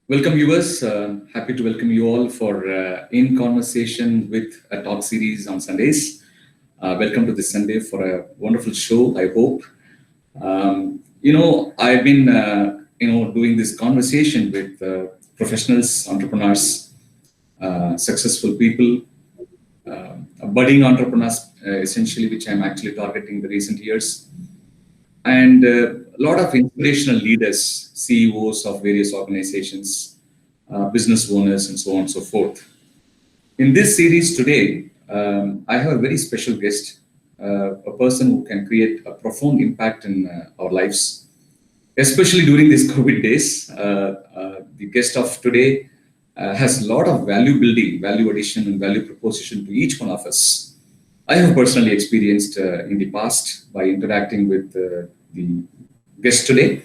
Welcome, viewers. Happy to welcome you all for In Conversation with a talk series on Sundays. Welcome to this Sunday for a wonderful show, I hope. I've been, doing this conversation with professionals, entrepreneurs, successful people, budding entrepreneurs, essentially, which I'm actually targeting the recent years. And a lot of inspirational leaders, CEOs of various organizations, business owners, and so on and so forth. In this series today, I have a very special guest, a person who can create a profound impact in our lives, especially during these COVID days. The guest of today has a lot of value building, value addition, and value proposition to each one of us. I have personally experienced in the past by interacting with the guest today.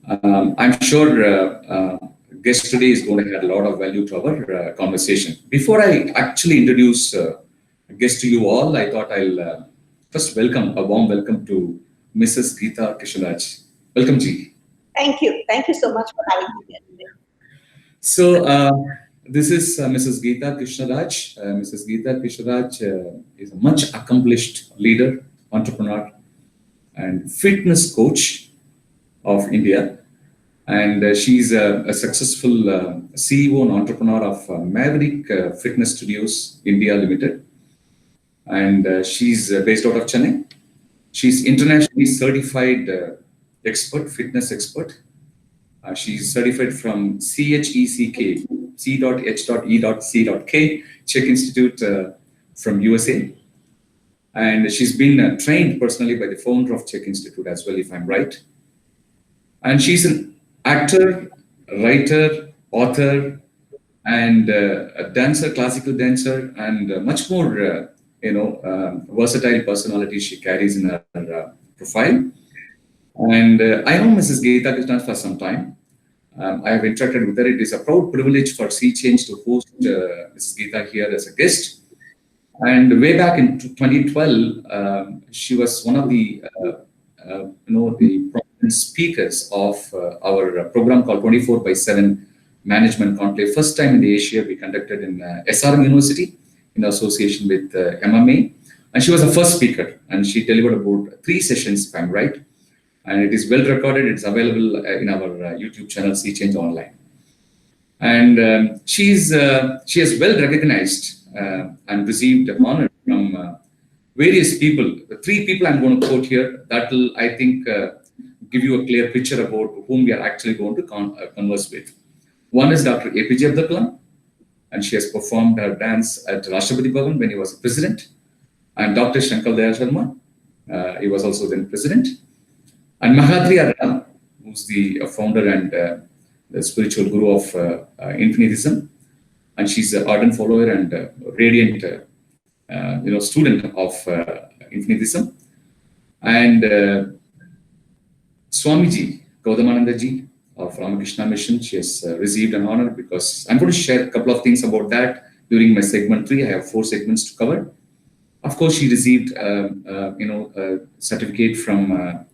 I'm sure guest today is going to add a lot of value to our conversation. Before I actually introduce guest to you all, I thought I'll first welcome, a warm welcome to Mrs. Gita Krishnaraj. Welcome, Ji. Thank you. Thank you so much for having me here today. So, this is Mrs. Gita Krishnaraj. Mrs. Gita Krishnaraj is a much accomplished leader, entrepreneur, and fitness coach of India. And she's a successful CEO and entrepreneur of Maverick Fitness Studios India Limited. And she's based out of Chennai. She's internationally certified expert, fitness expert. She's certified from CHECK, C.H.E.C.K, Czech Institute from USA. And she's been trained personally by the founder of Czech Institute as well, if I'm right. And she's an actor, writer, author, and a dancer, classical dancer, and much more, versatile personality she carries in her profile. And I know Mrs. Gita Krishnaraj for some time. I have interacted with her. It is a proud privilege for Sea Change to host Mrs. Gita here as a guest. And way back in 2012, she was one of the, the prominent speakers of our program called 24/7 Management Conclave. First time in the Asia we conducted in SRM University in association with MMA. And she was the first speaker, and she delivered about 3 sessions, if I'm right. And it is well recorded. It's available in our YouTube channel, Sea Change Online. And she is well recognized and received honor from various people. The 3 people I'm going to quote here, that will, I think, give you a clear picture about whom we are actually going to converse with. One is Dr. APJ Abdul Kalam, and she has performed her dance at Rashtrapati Bhavan when he was president. And Dr. Shankar Dayal Sharma, he was also then president. And Mahatri Arana, who's the founder and the spiritual guru of Infinitysm, and she's an ardent follower and radiant, student of Infinitysm. And Swamiji, Gaudamanandaji of Ramakrishna Mission, she has received an honor because I'm going to share a couple of things about that during my segment 3. I have 4 segments to cover. Of course, she received, a certificate from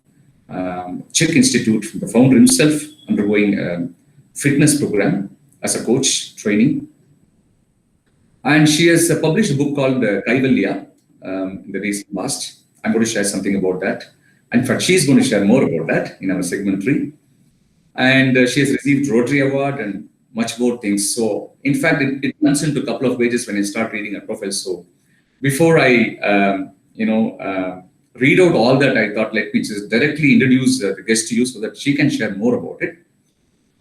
Czech Institute from the founder himself, undergoing a fitness program as a coach training. And she has published a book called Kaivalya in the recent past. I'm going to share something about that. In fact, she's going to share more about that in our segment 3. And she has received Rotary Award and much more things. So, in fact, it runs into a couple of pages when I start reading her profile. So, before I, read out all that, I thought, let me just directly introduce the guest to you so that she can share more about it.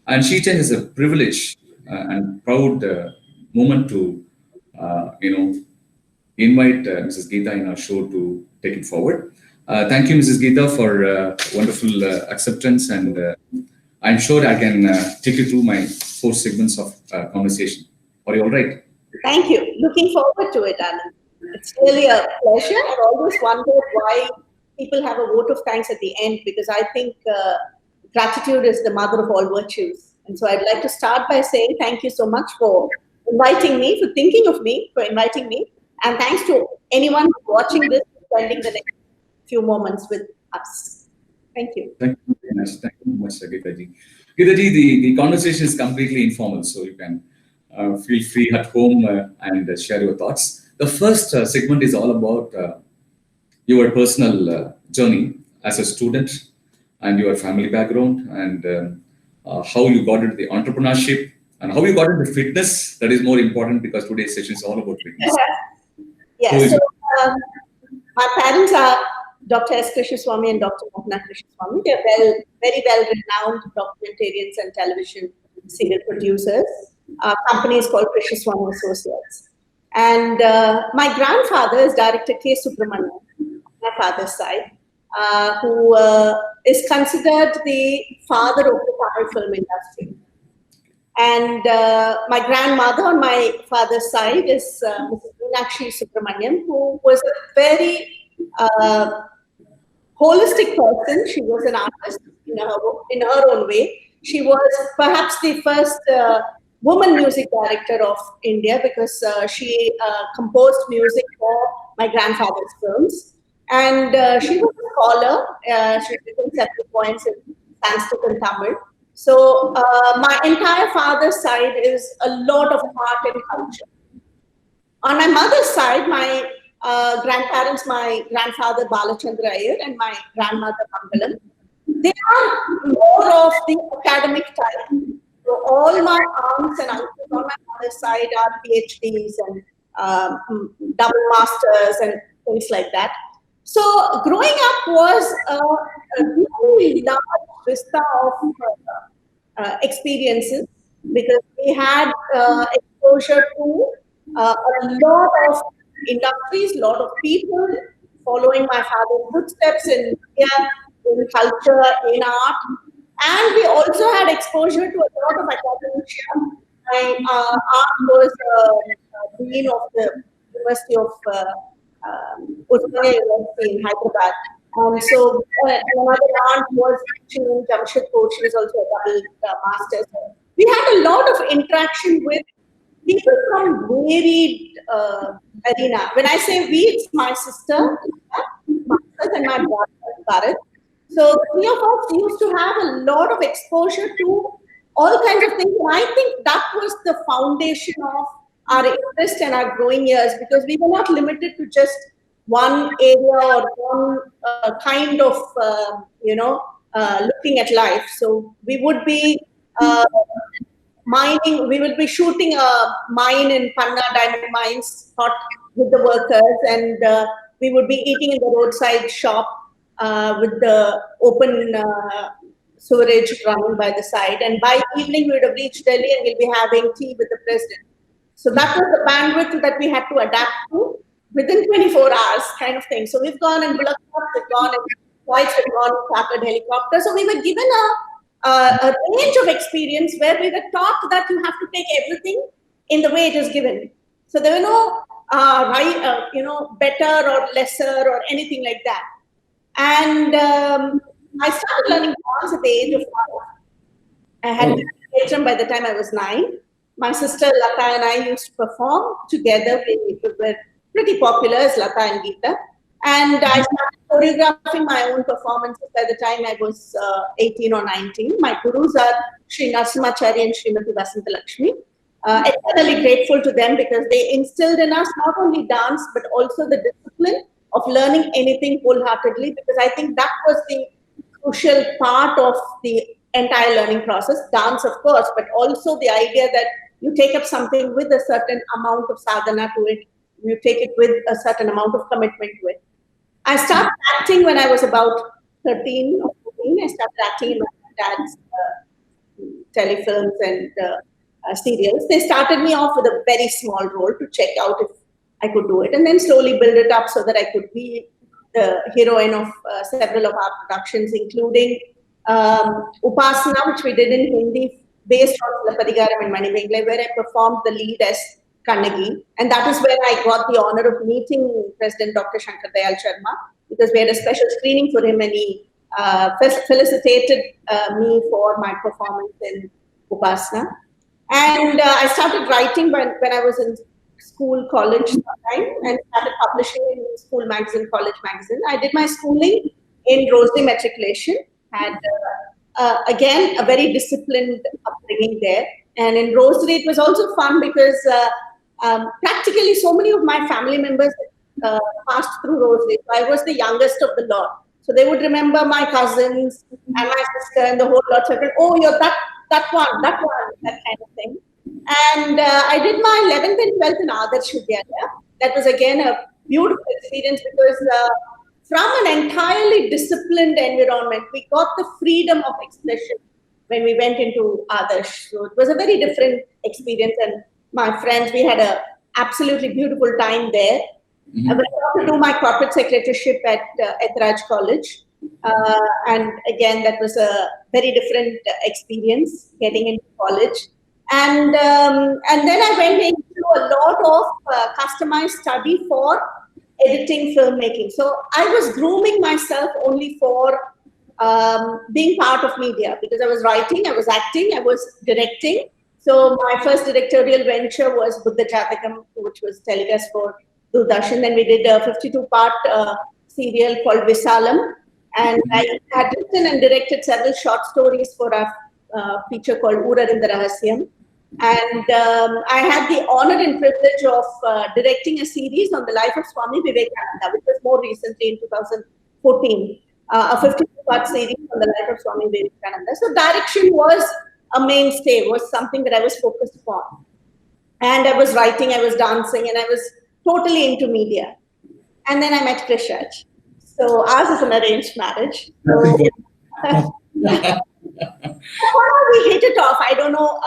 And Sea Change is a privilege and proud moment to, invite Mrs. Gita in our show to take it forward. Thank you, Mrs. Gita, for wonderful acceptance. And I'm sure I can take you through my 4 segments of conversation. Are you all right? Thank you. Looking forward to it, Anand. It's really a pleasure. I've always wondered why people have a vote of thanks at the end, because I think gratitude is the mother of all virtues. And so I'd like to start by saying thank you so much for inviting me, for thinking of me, for inviting me. And thanks to anyone watching this, spending the next few moments with us. Thank you. Thank you very much. Thank you very much, Gita ji. Gitaji, the conversation is completely informal, so you can feel free at home and share your thoughts. The first segment is all about your personal journey as a student and your family background and how you got into the entrepreneurship and how you got into fitness. That is more important because today's session is all about fitness. Yeah, so my parents are Dr. S. Krishnaswamy and Dr. Mohana Krishnaswamy. They're very well renowned documentarians and television serial producers. Our company is called Krishnaswamy Associates. And my grandfather is Director K. Subramanian, my father's side, who is considered the father of the Tamil film industry. And my grandmother on my father's side is Mrs. Gita Krishnaraj, who was a very holistic person. She was an artist in her own way. She was perhaps the first woman music director of India because she composed music for my grandfather's films. And she was a scholar. She written several poems in Sanskrit and Tamil. So my entire father's side is a lot of art and culture. On my mother's side, my grandparents, my grandfather Balachandra Iyer and my grandmother Mangalam, they are more of the academic type. So all my aunts and uncles on my mother's side are PhDs and double masters and things like that. So growing up was a really large vista of experiences because we had exposure to a lot of industries, a lot of people following my father's footsteps in media, in culture, in art. And we also had exposure to a lot of academia. My aunt was dean of the University of Usmania University in Hyderabad. And so another aunt was teaching in Jamshedpur. She was also a double master. So we had a lot of interaction with people from varied arena. When I say we, it's my sister, and my brother, Bharat. So the three of us used to have a lot of exposure to all kinds of things. And I think that was the foundation of our interest and our growing years because we were not limited to just one area or one kind of, looking at life. So we would be mining, we will be shooting a mine in Panna diamond mines, hot with the workers, and we would be eating in the roadside shop with the open sewerage running by the side. And by evening, we would have reached Delhi and we'll be having tea with the president. So that was the bandwidth that we had to adapt to within 24 hours kind of thing. So we've gone and bullock trucks, we've gone and flights, we've gone and chartered helicopters. So we were given a range of experience where we were taught that you have to take everything in the way it is given. So there were no better or lesser or anything like that. And I started learning dance at the age of 5. I had been by the time I was 9. My sister Lata and I used to perform together. We were pretty popular as Lata and Geeta. And I started choreographing my own performances by the time I was 18 or 19. My gurus are Sri Narasimhacharya and Srimati Vasanta Lakshmi. Eternally grateful to them because they instilled in us not only dance but also the discipline of learning anything wholeheartedly, because I think that was the crucial part of the entire learning process. Dance, of course, but also the idea that you take up something with a certain amount of sadhana to it. You take it with a certain amount of commitment to it. I started acting when I was about 13 or 14. I started acting in my dad's telefilms and serials. They started me off with a very small role to check out if I could do it, and then slowly build it up so that I could be the heroine of several of our productions, including Upasana, which we did in Hindi, based on Lapadigaram and Manivengle, where I performed the lead as Kannagi. And that is where I got the honor of meeting President Dr. Shankar Dayal Sharma, because we had a special screening for him and he felicitated me for my performance in Upasana. And I started writing when I was in school, college time, and started publishing in school magazine, college magazine. I did my schooling in Rosary Matriculation, had again, a very disciplined upbringing there. And in Rosary, it was also fun because practically so many of my family members passed through Rosary. So I was the youngest of the lot. So they would remember my cousins and my sister and the whole lot. So, oh, you're that one, that kind of thing. And I did my 11th and 12th in Adarsh Vidyalaya. That was again a beautiful experience because from an entirely disciplined environment, we got the freedom of expression when we went into Adarsh. So it was a very different experience. And my friends, we had a absolutely beautiful time there. Mm-hmm. I went on to do my corporate secretaryship at Etharaj College. And again, that was a very different experience getting into college. And then I went into a lot of customized study for editing, filmmaking. So I was grooming myself only for being part of media because I was writing, I was acting, I was directing. So my first directorial venture was Buddha Jatakam, which was telecast for Doordarshan. Then we did a 52-part serial called Visalam. And I had written and directed several short stories for a feature called Urarinda Rahasyam. And I had the honor and privilege of directing a series on the life of Swami Vivekananda, which was more recently in 2014, a 52-part series on the life of Swami Vivekananda. So direction was a mainstay, was something that I was focused upon. And I was writing, I was dancing, and I was totally into media. And then I met Krishnaraj. So ours is an arranged marriage. So, we hit it off. I don't know.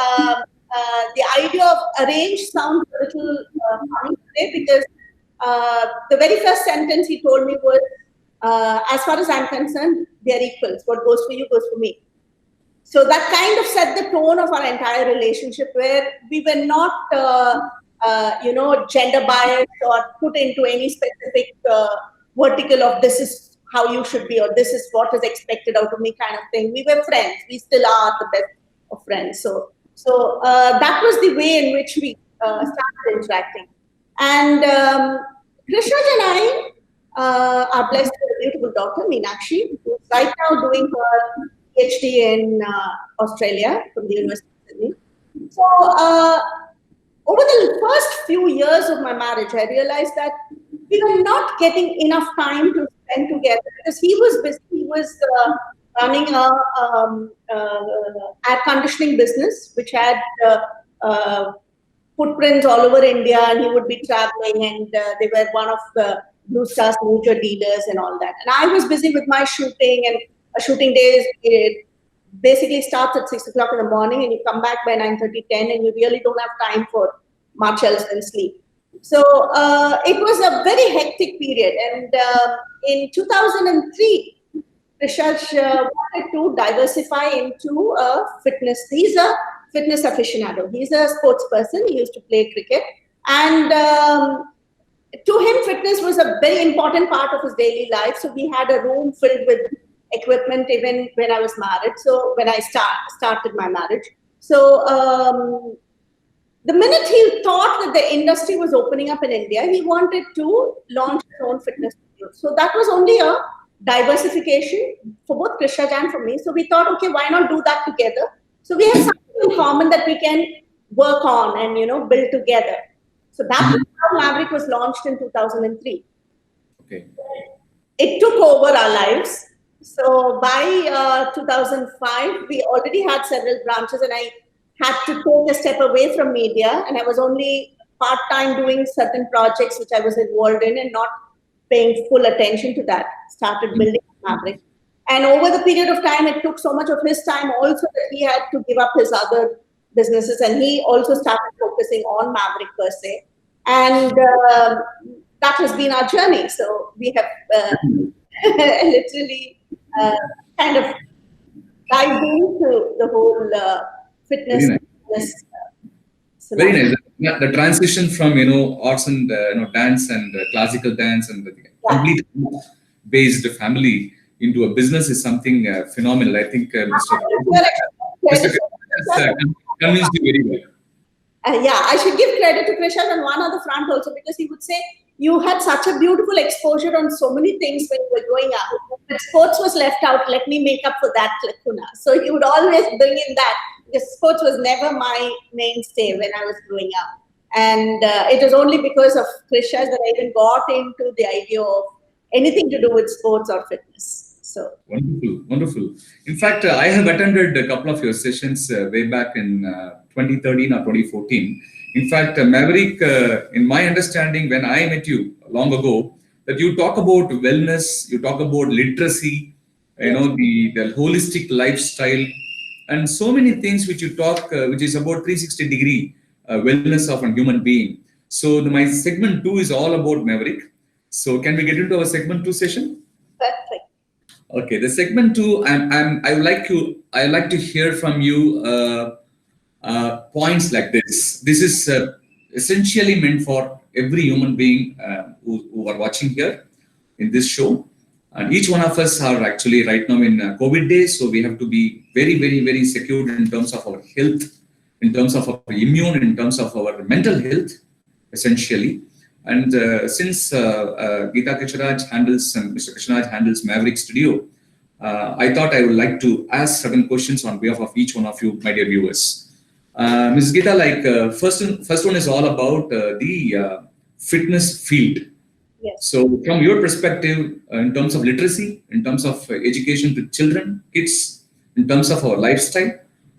The idea of arranged sounds a little funny today because the very first sentence he told me was, as far as I'm concerned, they're equals. What goes for you goes for me. So that kind of set the tone of our entire relationship where we were not, gender biased or put into any specific vertical of this is how you should be or this is what is expected out of me kind of thing. We were friends. We still are the best of friends. So that was the way in which we started interacting. And Krishnaraj and I are blessed with a beautiful daughter, Meenakshi, who's right now doing her PhD in Australia from the University of Sydney. So over the first few years of my marriage, I realized that we were not getting enough time to spend together because he was busy. He was running a air conditioning business, which had footprints all over India, and he would be traveling, and they were one of the Blue Star's major dealers and all that. And I was busy with my shooting, and a shooting day it basically starts at 6 o'clock in the morning, and you come back by 9:30, 10, and you really don't have time for much else than sleep. So it was a very hectic period. And in 2003, Krishnaraj wanted to diversify into fitness. He's a fitness aficionado. He's a sports person. He used to play cricket. And to him, fitness was a very important part of his daily life. So we had a room filled with equipment even when I was married. So when I started my marriage. So the minute he thought that the industry was opening up in India, he wanted to launch his own fitness studio. So that was only a diversification for both Krishnaraj and for me. So we thought, okay, why not do that together? So we have something in common that we can work on and build together. So that's how Maverick was launched in 2003. Okay. It took over our lives. So by 2005, we already had several branches, and I had to take a step away from media, and I was only part-time doing certain projects which I was involved in and not paying full attention to that. Started building Maverick. And over the period of time, it took so much of his time also that he had to give up his other businesses, and he also started focusing on Maverick per se. And that has been our journey. So we have literally kind of dived into the whole fitness. Very nice. Yeah, the transition from arts and dance and classical dance and the complete based family into a business is something phenomenal. I think Mr. has convinced you very well. Yeah, I should give credit to Krishnaraj on one other front also, because he would say, you had such a beautiful exposure on so many things when you were growing up. But sports was left out. Let me make up for that lacuna. So you would always bring in that, because sports was never my mainstay when I was growing up. And it was only because of Krisha that I even got into the idea of anything to do with sports or fitness. So Wonderful, wonderful. In fact, I have attended a couple of your sessions way back in 2013 or 2014. In fact, Maverick, in my understanding, when I met you long ago, that you talk about wellness, you talk about literacy, the holistic lifestyle, and so many things which you talk, which is about 360-degree wellness of a human being. So my segment 2 is all about Maverick. So can we get into our segment 2 session? perfect. Okay, the segment 2, I would like to hear from you points like this. This is essentially meant for every human being who are watching here in this show. And each one of us are actually right now in COVID days, so we have to be very, very, very secured in terms of our health, in terms of our immune, in terms of our mental health, essentially. And since Gita Krishnaraj handles, Mr. Krishnaraj handles Maverick Studio, I thought I would like to ask certain questions on behalf of each one of you, my dear viewers. Ms. Gita, first one is all about the fitness field. Yes. So from your perspective, in terms of literacy, in terms of education to children, kids, in terms of our lifestyle,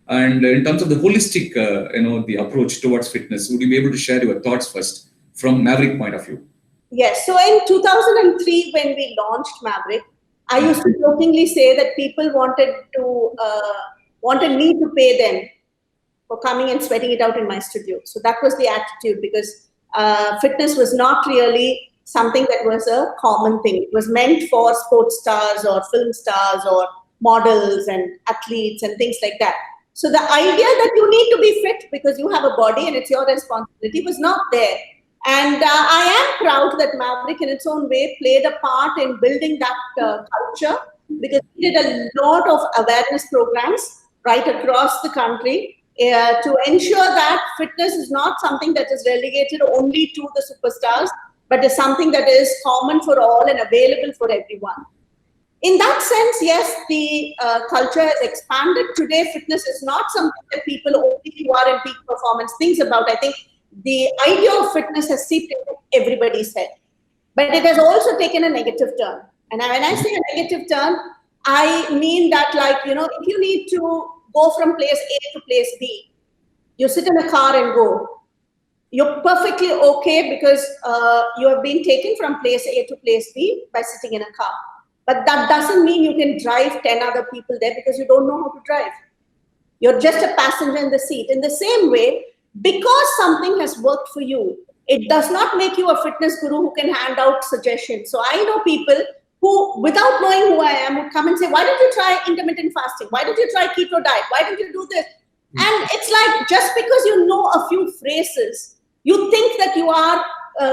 and in terms of the holistic, the approach towards fitness, would you be able to share your thoughts first from Maverick point of view? Yes. So in 2003, when we launched Maverick, I used to jokingly say that people wanted me to pay them for coming and sweating it out in my studio. So that was the attitude, because fitness was not really something that was a common thing. It was meant for sports stars or film stars or models and athletes and things like that. So the idea that you need to be fit because you have a body and it's your responsibility was not there. And I am proud that Maverick in its own way played a part in building that culture, because we did a lot of awareness programs right across the country to ensure that fitness is not something that is relegated only to the superstars, but is something that is common for all and available for everyone. In that sense, yes, the culture has expanded. Today, fitness is not something that people only who are in peak performance thinks about. I think the idea of fitness has seeped into everybody's head, but it has also taken a negative turn. And when I say a negative turn, I mean that, like, if you need to go from place A to place B, you sit in a car and go. You're perfectly okay because you have been taken from place A to place B by sitting in a car. But that doesn't mean you can drive 10 other people there because you don't know how to drive. You're just a passenger in the seat. In the same way, because something has worked for you, it does not make you a fitness guru who can hand out suggestions. So I know people who, without knowing who I am, would come and say, why don't you try intermittent fasting? Why don't you try keto diet? Why don't you do this? And it's like, just because you know a few phrases, you think that you are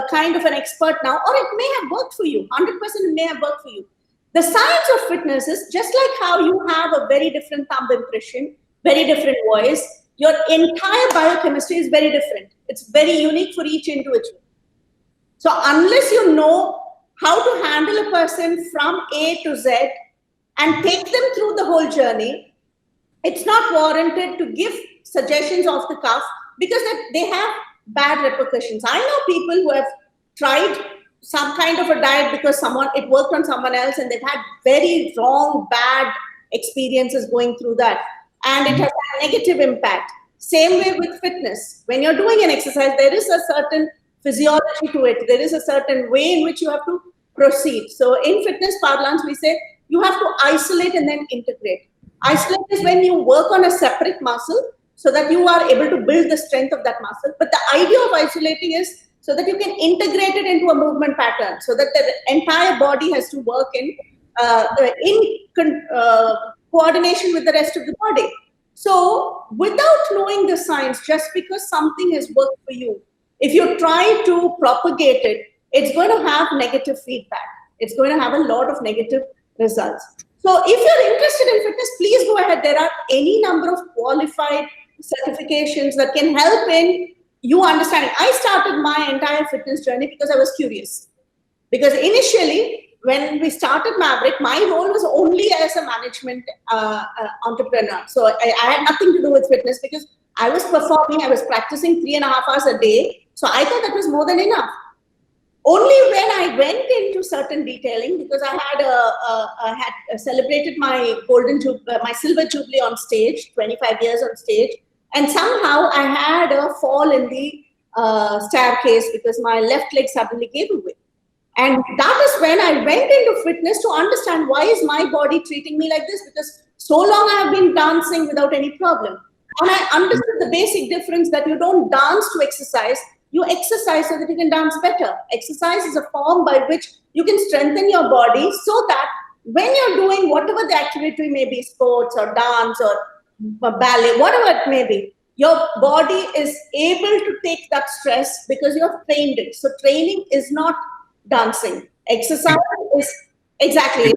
kind of an expert now, or it may have worked for you. 100% it may have worked for you. The science of fitness is just like how you have a very different thumb impression, very different voice. Your entire biochemistry is very different. It's very unique for each individual. So unless you know how to handle a person from A to Z and take them through the whole journey, it's not warranted to give suggestions off the cuff, because they have bad repercussions. I know people who have tried some kind of a diet because it worked on someone else, and they've had very wrong, bad experiences going through that. And it has a negative impact. Same way with fitness. When you're doing an exercise, there is a certain physiology to it. There is a certain way in which you have to proceed. So in fitness parlance, we say you have to isolate and then integrate. Isolate is when you work on a separate muscle so that you are able to build the strength of that muscle. But the idea of isolating is so that you can integrate it into a movement pattern, so that the entire body has to work in coordination with the rest of the body. So without knowing the science, just because something has worked for you, if you try to propagate it, it's going to have negative feedback. It's going to have a lot of negative results. So if you're interested in fitness, please go ahead. There are any number of qualified certifications that can help in you understand. I started my entire fitness journey because I was curious. Because initially, when we started Maverick, my role was only as a management entrepreneur. So I had nothing to do with fitness because I was performing, I was practicing 3.5 hours a day. So I thought that was more than enough. Only when I went into certain detailing, because I had celebrated my my silver jubilee on stage, 25 years on stage, and somehow I had a fall in the staircase because my left leg suddenly gave away. And that is when I went into fitness to understand why is my body treating me like this, because so long I have been dancing without any problem. And I understood the basic difference that you don't dance to exercise, you exercise so that you can dance better. Exercise is a form by which you can strengthen your body so that when you're doing whatever the activity may be, sports or dance or ballet, whatever it may be, your body is able to take that stress because you have trained it. So training is not dancing. Exercise is exactly,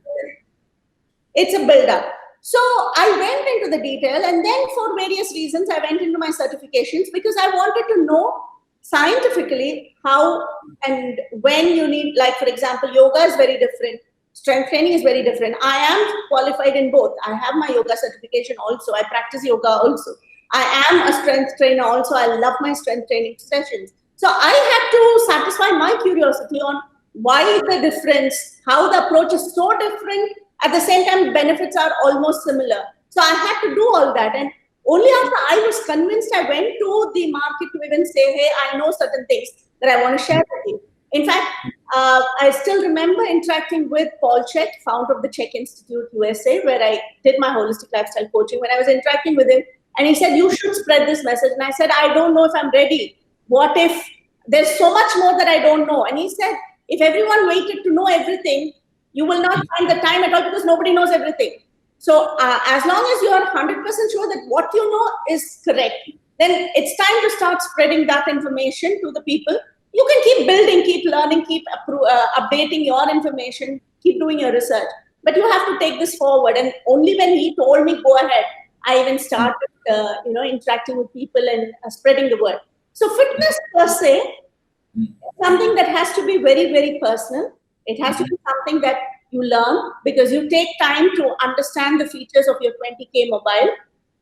it's a build-up. So I went into the detail, and then for various reasons, I went into my certifications because I wanted to know scientifically how and when you need, like for example, yoga is very different. Strength training is very different. I am qualified in both. I have my yoga certification also. I practice yoga also. I am a strength trainer also. I love my strength training sessions. So I had to satisfy my curiosity on why the difference, how the approach is so different. At the same time, benefits are almost similar. So I had to do all that. And only after I was convinced, I went to the market to even say, hey, I know certain things that I want to share with you. In fact, I still remember interacting with Paul Check, founder of the Check Institute USA, where I did my holistic lifestyle coaching. When I was interacting with him, and he said, you should spread this message. And I said, I don't know if I'm ready. What if there's so much more that I don't know? And he said, if everyone waited to know everything, you will not find the time at all because nobody knows everything. So as long as you are 100% sure that what you know is correct, then it's time to start spreading that information to the people. You can keep building, keep learning, keep updating your information, keep doing your research. But you have to take this forward. And only when he told me, go ahead, I even started interacting with people and spreading the word. So fitness per se is something that has to be very, very personal. It has to be something that you learn because you take time to understand the features of your 20K mobile.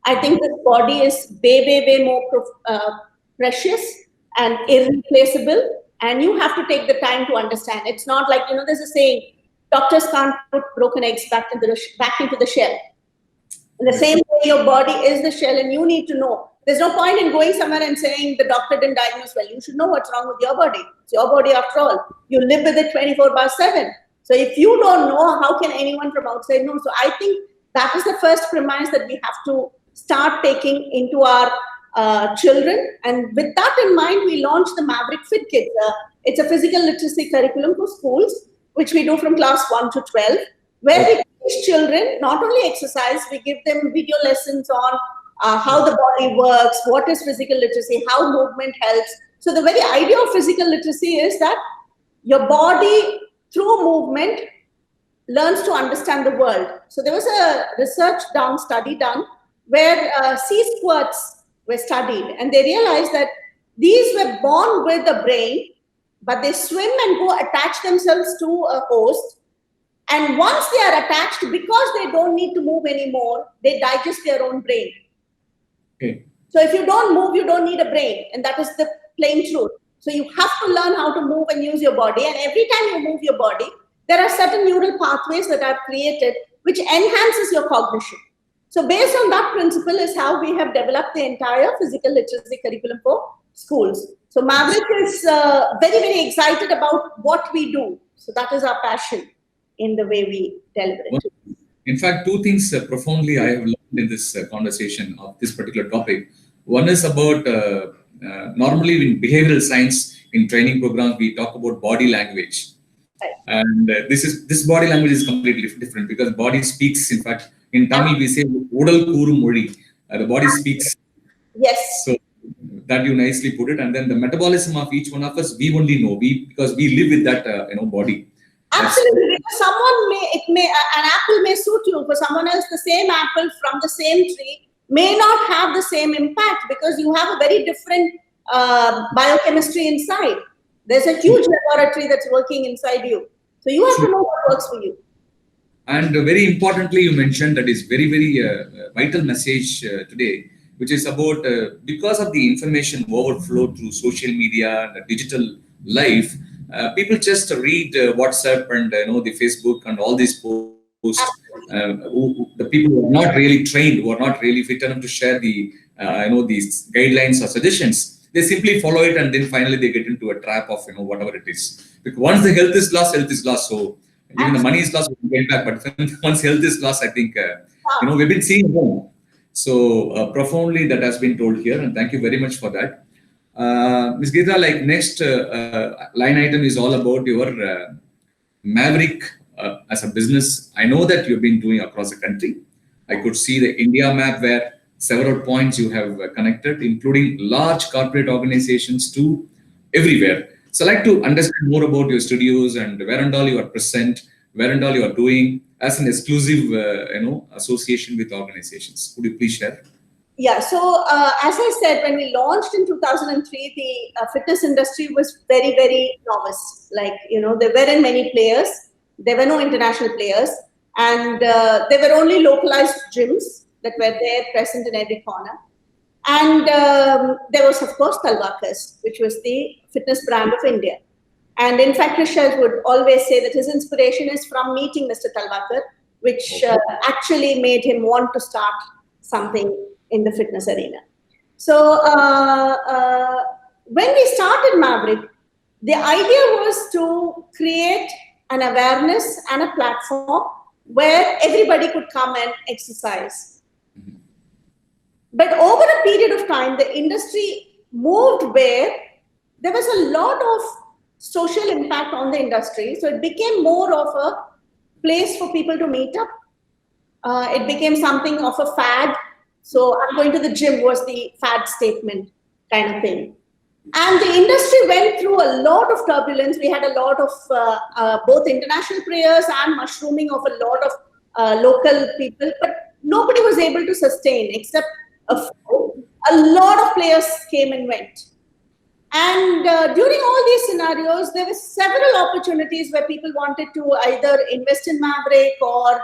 I think this body is way, way, way more precious and irreplaceable. And you have to take the time to understand. It's not like, there's a saying, doctors can't put broken eggs back into the shell. In the same way, your body is the shell and you need to know. There's no point in going somewhere and saying the doctor didn't diagnose well. You should know what's wrong with your body. It's your body after all. You live with it 24/7. So if you don't know, how can anyone from outside know? So I think that is the first premise that we have to start taking into our children. And with that in mind, we launched the Maverick Fit Kids. It's a physical literacy curriculum for schools, which we do from class 1 to 12, where we teach children not only exercise, we give them video lessons on how the body works, what is physical literacy, how movement helps. So the very idea of physical literacy is that your body, through movement, learns to understand the world. So there was a study done, where sea squirts were studied, and they realized that these were born with a brain, but they swim and go attach themselves to a host. And once they are attached, because they don't need to move anymore, they digest their own brain. Okay. So if you don't move, you don't need a brain. And that is the plain truth. So you have to learn how to move and use your body. And every time you move your body, there are certain neural pathways that are created, which enhances your cognition. So based on that principle is how we have developed the entire physical literacy curriculum for schools. So Maverick is very, very excited about what we do. So that is our passion in the way we deliver it. In fact, two things profoundly I have learned in this conversation of this particular topic. One is about normally in behavioral science, in training programs, we talk about body language. Right. And this body language is completely different because body speaks. In fact, in Tamil, we say, Udal Kuru Mori. The body speaks. Yes. So that you nicely put it. And then the metabolism of each one of us, we only know, because we live with that body. Absolutely. Because an apple may suit you. For someone else, the same apple from the same tree may not have the same impact because you have a very different biochemistry inside. There's a huge laboratory that's working inside you. So you have to know what works for you. And very importantly, you mentioned that is very, very vital message today, which is about because of the information overflow through social media, the digital life, people just read WhatsApp and the Facebook and all these posts. The people who are not really trained, who are not really fit enough to share these guidelines or suggestions, they simply follow it, and then finally they get into a trap of whatever it is. Because once the health is lost, health is lost. So even the money is lost, we can get back. But once health is lost, I think we've been seeing more. So profoundly that has been told here, and thank you very much for that. Ms. Gita, like next line item is all about your Maverick as a business. I know that you've been doing across the country. I could see the India map where several points you have connected, including large corporate organizations to everywhere. So I'd like to understand more about your studios and where and all you are present, where and all you are doing as an exclusive, association with organizations. Could you please share? Yeah, so as I said, when we launched in 2003, the fitness industry was very, very novice. Like, there weren't many players. There were no international players. And there were only localized gyms that were there present in every corner. And there was, of course, Talwakers, which was the fitness brand of India. And in fact, Krishnaraj would always say that his inspiration is from meeting Mr. Talwakar, which actually made him want to start something in the fitness arena. So when we started Maverick, the idea was to create an awareness and a platform where everybody could come and exercise. But over a period of time, the industry moved where there was a lot of social impact on the industry. So it became more of a place for people to meet up. It became something of a fad. So I'm going to the gym was the fad statement kind of thing. And the industry went through a lot of turbulence. We had a lot of both international players and mushrooming of a lot of local people, but nobody was able to sustain except a few. A lot of players came and went. And during all these scenarios, there were several opportunities where people wanted to either invest in Maverick or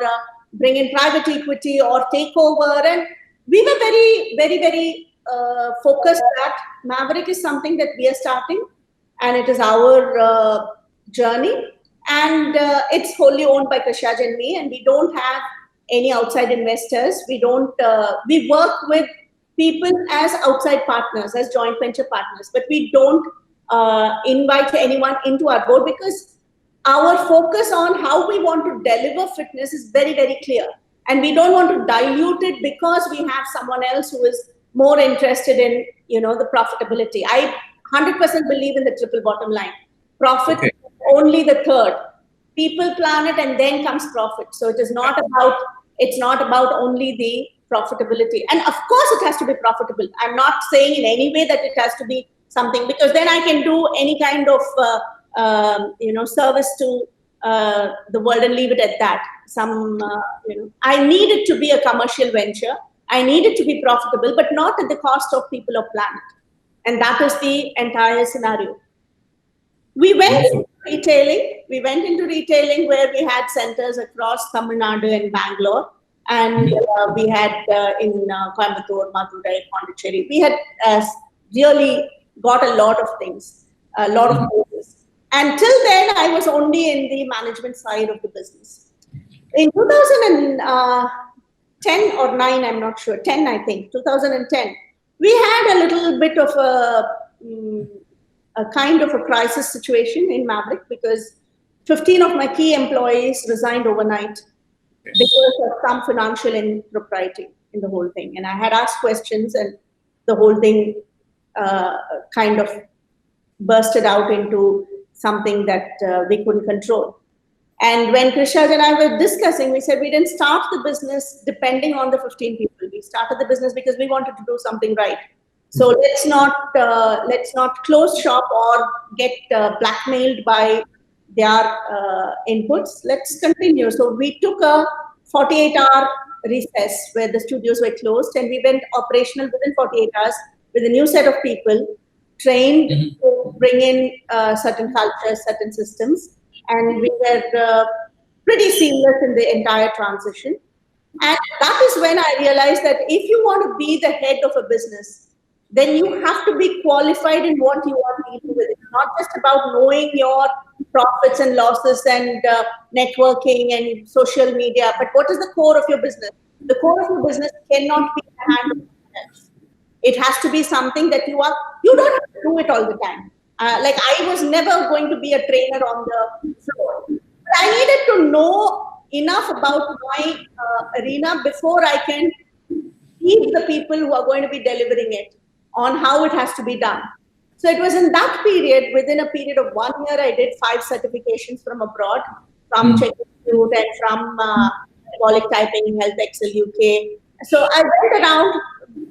bring in private equity or take over. And we were very, very, very focused that Maverick is something that we are starting and it is our journey. And it's wholly owned by Krishnaraj and me, and we don't have any outside investors. We don't, we work with people as outside partners, as joint venture partners, but we don't invite anyone into our board because our focus on how we want to deliver fitness is very, very clear. And we don't want to dilute it because we have someone else who is more interested in, the profitability. I 100% believe in the triple bottom line. Profit is only the third. People plan it and then comes profit. So it is not about, it's not about only the profitability. And of course it has to be profitable. I'm not saying in any way that it has to be something, because then I can do any kind of, service to the world and leave it at that. I need it to be a commercial venture. I need it to be profitable, but not at the cost of people or planet. And that is the entire scenario. We went into retailing. We went into retailing where we had centers across Tamil Nadu and Bangalore. And we had in Coimbatore, Madurai, Pondicherry. We had really got a lot of things, a lot of places. Until then, I was only in the management side of the business. In 2010 or 9, I'm not sure, 10 I think, 2010, we had a little bit of a kind of a crisis situation in Maverick because 15 of my key employees resigned overnight because of some financial impropriety in the whole thing. And I had asked questions and the whole thing kind of bursted out into something that we couldn't control. And when Krishnaraj and I were discussing, we said we didn't start the business depending on the 15 people. We started the business because we wanted to do something right. So let's not close shop or get blackmailed by their inputs. Let's continue. So we took a 48-hour recess where the studios were closed, and we went operational within 48 hours with a new set of people trained to bring in certain cultures, certain systems, and we were pretty seamless in the entire transition. And that is when I realized that if you want to be the head of a business, then you have to be qualified in what you are dealing with. It's not just about knowing your profits and losses and networking and social media, but what is the core of your business? The core of your business cannot be in the hand of someone else. It has to be something that you don't have to do it all the time. Like I was never going to be a trainer on the floor. But I needed to know enough about my arena before I can teach the people who are going to be delivering it on how it has to be done. So it was in that period, within a period of 1 year, I did 5 certifications from abroad, from Czech Institute and from Metabolic Typing, Health Excel UK. So I went around,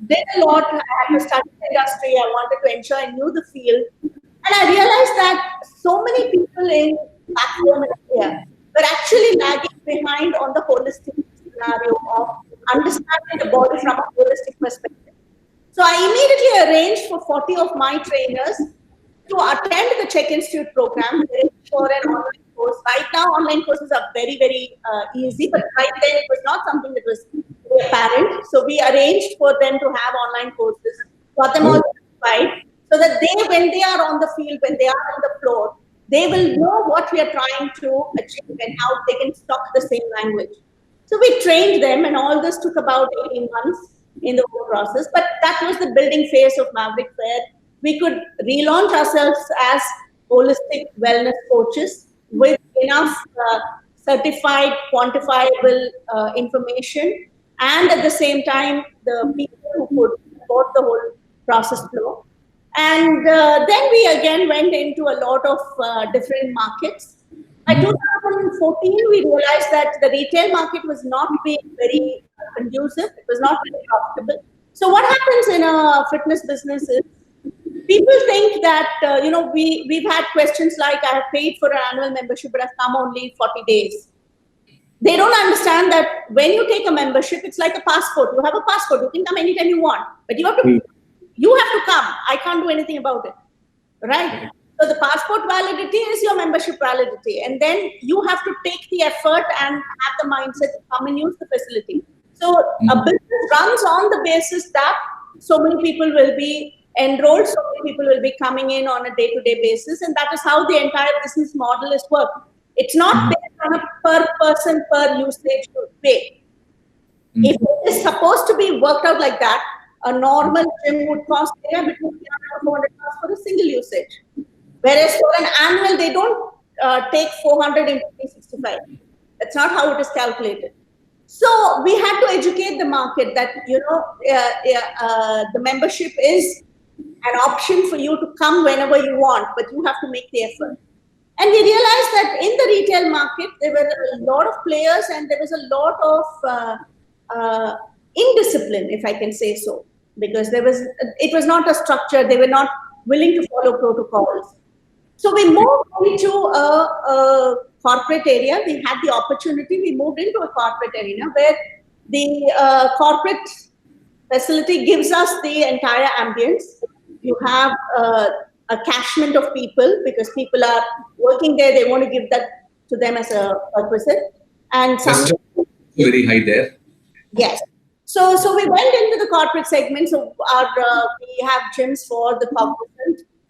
did a lot. I had to study the industry. I wanted to ensure I knew the field. And I realized that so many people in back home in India were actually lagging behind on the holistic scenario of understanding the body from a holistic perspective. So I immediately arranged for 40 of my trainers to attend the Czech Institute program for an online course. Right now, online courses are very, very easy, but right then it was not something that was very apparent. So we arranged for them to have online courses, got them all certified, so that when they are on the field, when they are on the floor, they will know what we are trying to achieve and how they can talk the same language. So we trained them, and all this took about 18 months in the whole process. But that was the building phase of Maverick, where we could relaunch ourselves as holistic wellness coaches with enough certified, quantifiable information, and at the same time, the people who could support the whole process flow. And then we again went into a lot of different markets. By 2014, we realized that the retail market was not being very conducive. It was not very profitable. So what happens in a fitness business is people think that, we've had questions like, I have paid for an annual membership, but I've come only 40 days. They don't understand that when you take a membership, it's like a passport. You have a passport. You can come anytime you want, but you have to come. I can't do anything about it, right? So the passport validity is your membership validity. And then you have to take the effort and have the mindset to come and use the facility. So a business runs on the basis that so many people will be enrolled, so many people will be coming in on a day-to-day basis. And that is how the entire business model is worked. It's not based on a per person, per usage pay. If it is supposed to be worked out like that, a normal gym would cost between 300 and 400 for a single usage. Whereas for an annual, they don't take 400 into 365. That's not how it is calculated. So we had to educate the market that, the membership is an option for you to come whenever you want, but you have to make the effort. And we realized that in the retail market, there were a lot of players and there was a lot of indiscipline, if I can say so, because it was not a structure. They were not willing to follow protocols. So we moved into a corporate area. We had the opportunity. We moved into a corporate arena where the corporate facility gives us the entire ambience. You have a catchment of people because people are working there. They want to give that to them as a perquisite. And some very high there. Yes. So we went into the corporate segment. So we have gyms for the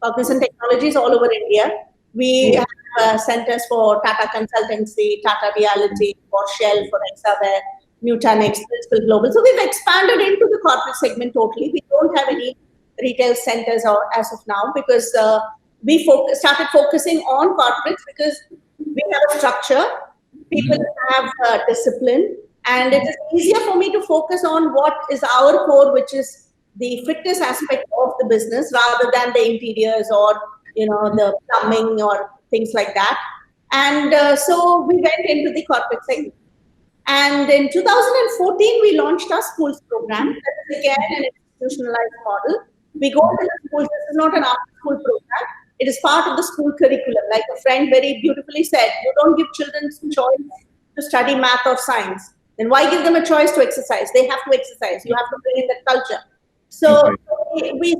cognizant technologies all over India. We have centers for Tata Consultancy, Tata Reality, for Shell, for Exaware, Nutanix, Principal Global. So we've expanded into the corporate segment totally. We don't have any retail centers as of now because we started focusing on corporates because we have a structure, people have discipline, and it is easier for me to focus on what is our core, which is the fitness aspect of the business rather than the interiors or the plumbing or things like that. And so we went into the corporate segment. And in 2014, we launched our schools program. That is again an institutionalized model. We go to the schools. This is not an after-school program. It is part of the school curriculum. Like a friend very beautifully said, you don't give children choice to study math or science. Then why give them a choice to exercise? They have to exercise. You have to bring in that culture. So Okay. we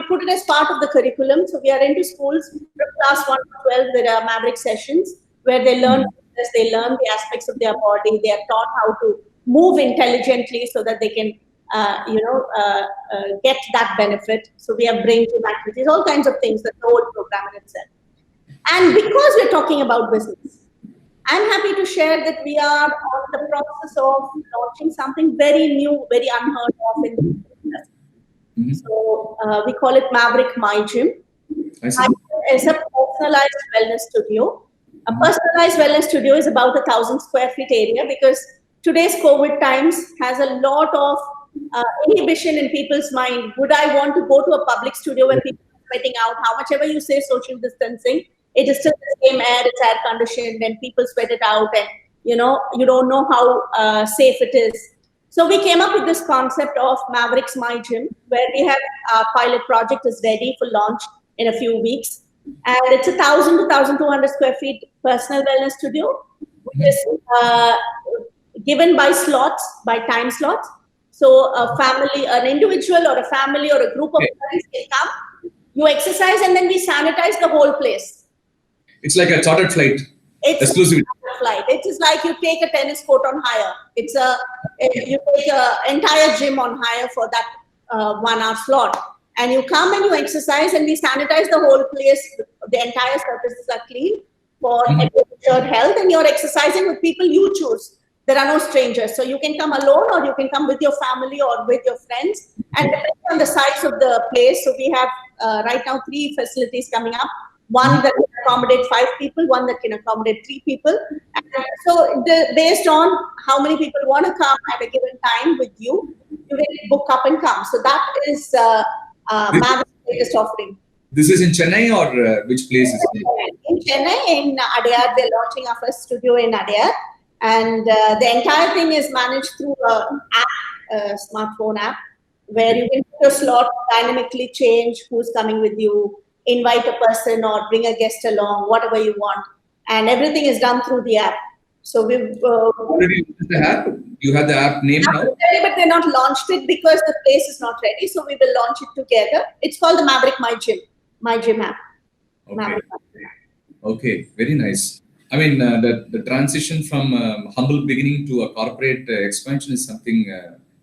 put it as part of the curriculum. So we are into schools from class 1 to 12. There are Maverick sessions where they learn this, they learn the aspects of their body. They are taught how to move intelligently so that they can, get that benefit. So we have brain gym activities, all kinds of things, the whole program in itself. And because we're talking about business, I'm happy to share that we are on the process of launching something very new, very unheard of in the business. So we call it Maverick My Gym. I see. It's a personalized wellness studio. A personalized wellness studio is about 1,000 square feet area because today's COVID times has a lot of inhibition in people's mind. Would I want to go to a public studio where people are sweating out? How much ever you say social distancing, it is still the same air, it's air conditioned, and people sweat it out, and you don't know how safe it is. So we came up with this concept of Maverick's My Gym, where we have our pilot project is ready for launch in a few weeks. And it's 1,000 to 1,200 square feet personal wellness studio, which is given by slots, by time slots. So a family, an individual or a family or a group of friends can come, you exercise, and then we sanitize the whole place. It's like a chartered flight. It's exclusive. Flight. It is like you take a tennis court on hire. You take an entire gym on hire for that 1 hour slot, and you come and you exercise, and we sanitize the whole place. The entire surfaces are clean for your health, and you're exercising with people you choose. There are no strangers, so you can come alone, or you can come with your family or with your friends, and depending on the size of the place. So we have right now 3 facilities coming up. One that can accommodate 5 people, one that can accommodate 3 people. And so based on how many people want to come at a given time with you, you can book up and come. So that is Maverick's latest offering. This is in Chennai, or which place is it? In Chennai, in Adyar. They're launching our first studio in Adyar. And the entire thing is managed through an app, a smartphone app, where you can put your slot, dynamically change who's coming with you, invite a person or bring a guest along, whatever you want. And everything is done through the app. So we've... Already the app? You have the app name now? But they're not launched it because the place is not ready. So we will launch it together. It's called the Maverick My Gym app. Okay. Okay, very nice. I mean, the transition from humble beginning to a corporate expansion is something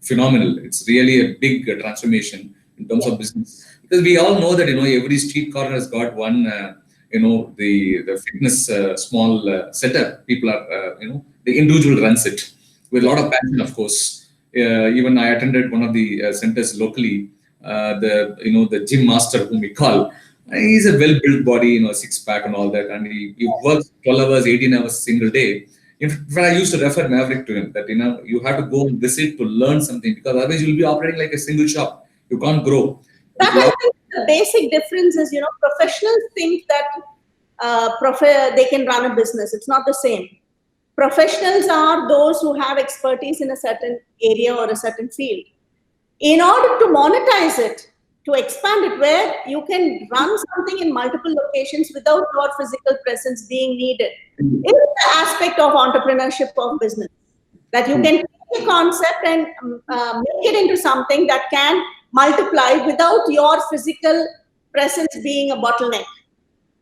phenomenal. It's really a big transformation in terms of business. Because we all know that, every street corner has got one, the fitness small setup. People are, the individual runs it with a lot of passion, of course. Even I attended one of the centers locally, the gym master whom we call. He's a well-built body, 6-pack and all that. And he works 12 hours, 18 hours a single day. In fact, I used to refer Maverick to him that, you have to go and visit to learn something, because otherwise you'll be operating like a single shop. You can't grow. That I think the basic difference is, professionals think that they can run a business. It's not the same. Professionals are those who have expertise in a certain area or a certain field. In order to monetize it, to expand it, where you can run something in multiple locations without your physical presence being needed, is the aspect of entrepreneurship of business. That you can take a concept and make it into something that can multiply without your physical presence being a bottleneck.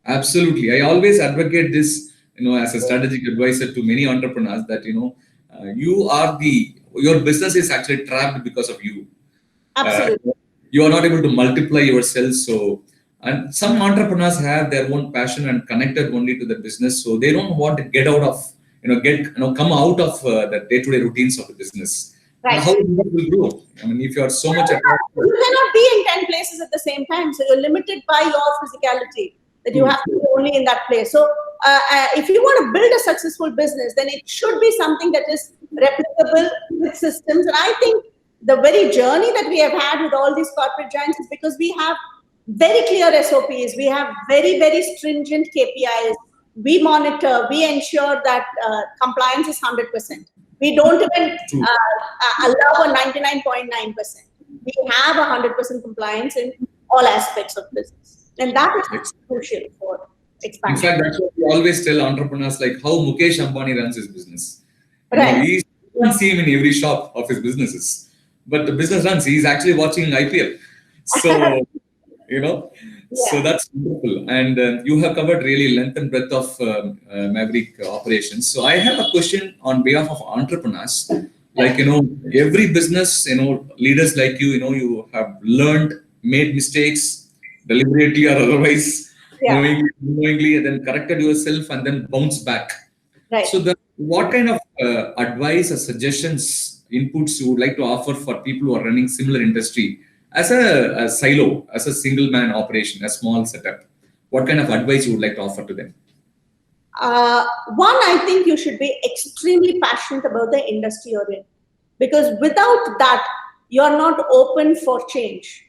Absolutely. I always advocate this, as a strategic advisor to many entrepreneurs, that, your business is actually trapped because of you. Absolutely. You are not able to multiply yourself. So, and some entrepreneurs have their own passion and connected only to the business. So they don't want to get out of, come out of the day-to-day routines of the business. Right. How will you grow? I mean, if you are so much... You cannot be in 10 places at the same time. So you're limited by your physicality, that you have to be only in that place. So if you want to build a successful business, then it should be something that is replicable with systems. And I think the very journey that we have had with all these corporate giants is because we have very clear SOPs. We have very, very stringent KPIs. We monitor, we ensure that compliance is 100%. We don't even allow a 99.9%. We have 100% compliance in all aspects of business. And that is crucial for expansion. In fact, that's what we always tell entrepreneurs, like how Mukesh Ambani runs his business. Right. You can see him in every shop of his businesses. but the business runs. He's actually watching IPL. So, so Yeah. that's wonderful. And you have covered really length and breadth of Maverick operations. So I have a question on behalf of entrepreneurs. Like, every business, leaders like you have learned, made mistakes, deliberately or otherwise, Yeah. knowingly, and then corrected yourself and then bounce back. Right. So, what kind of advice or suggestions, inputs you would like to offer for people who are running similar industry as a silo, as a single man operation, a small setup? What kind of advice you would like to offer to them? One, I think you should be extremely passionate about the industry you're in, because without that, you're not open for change.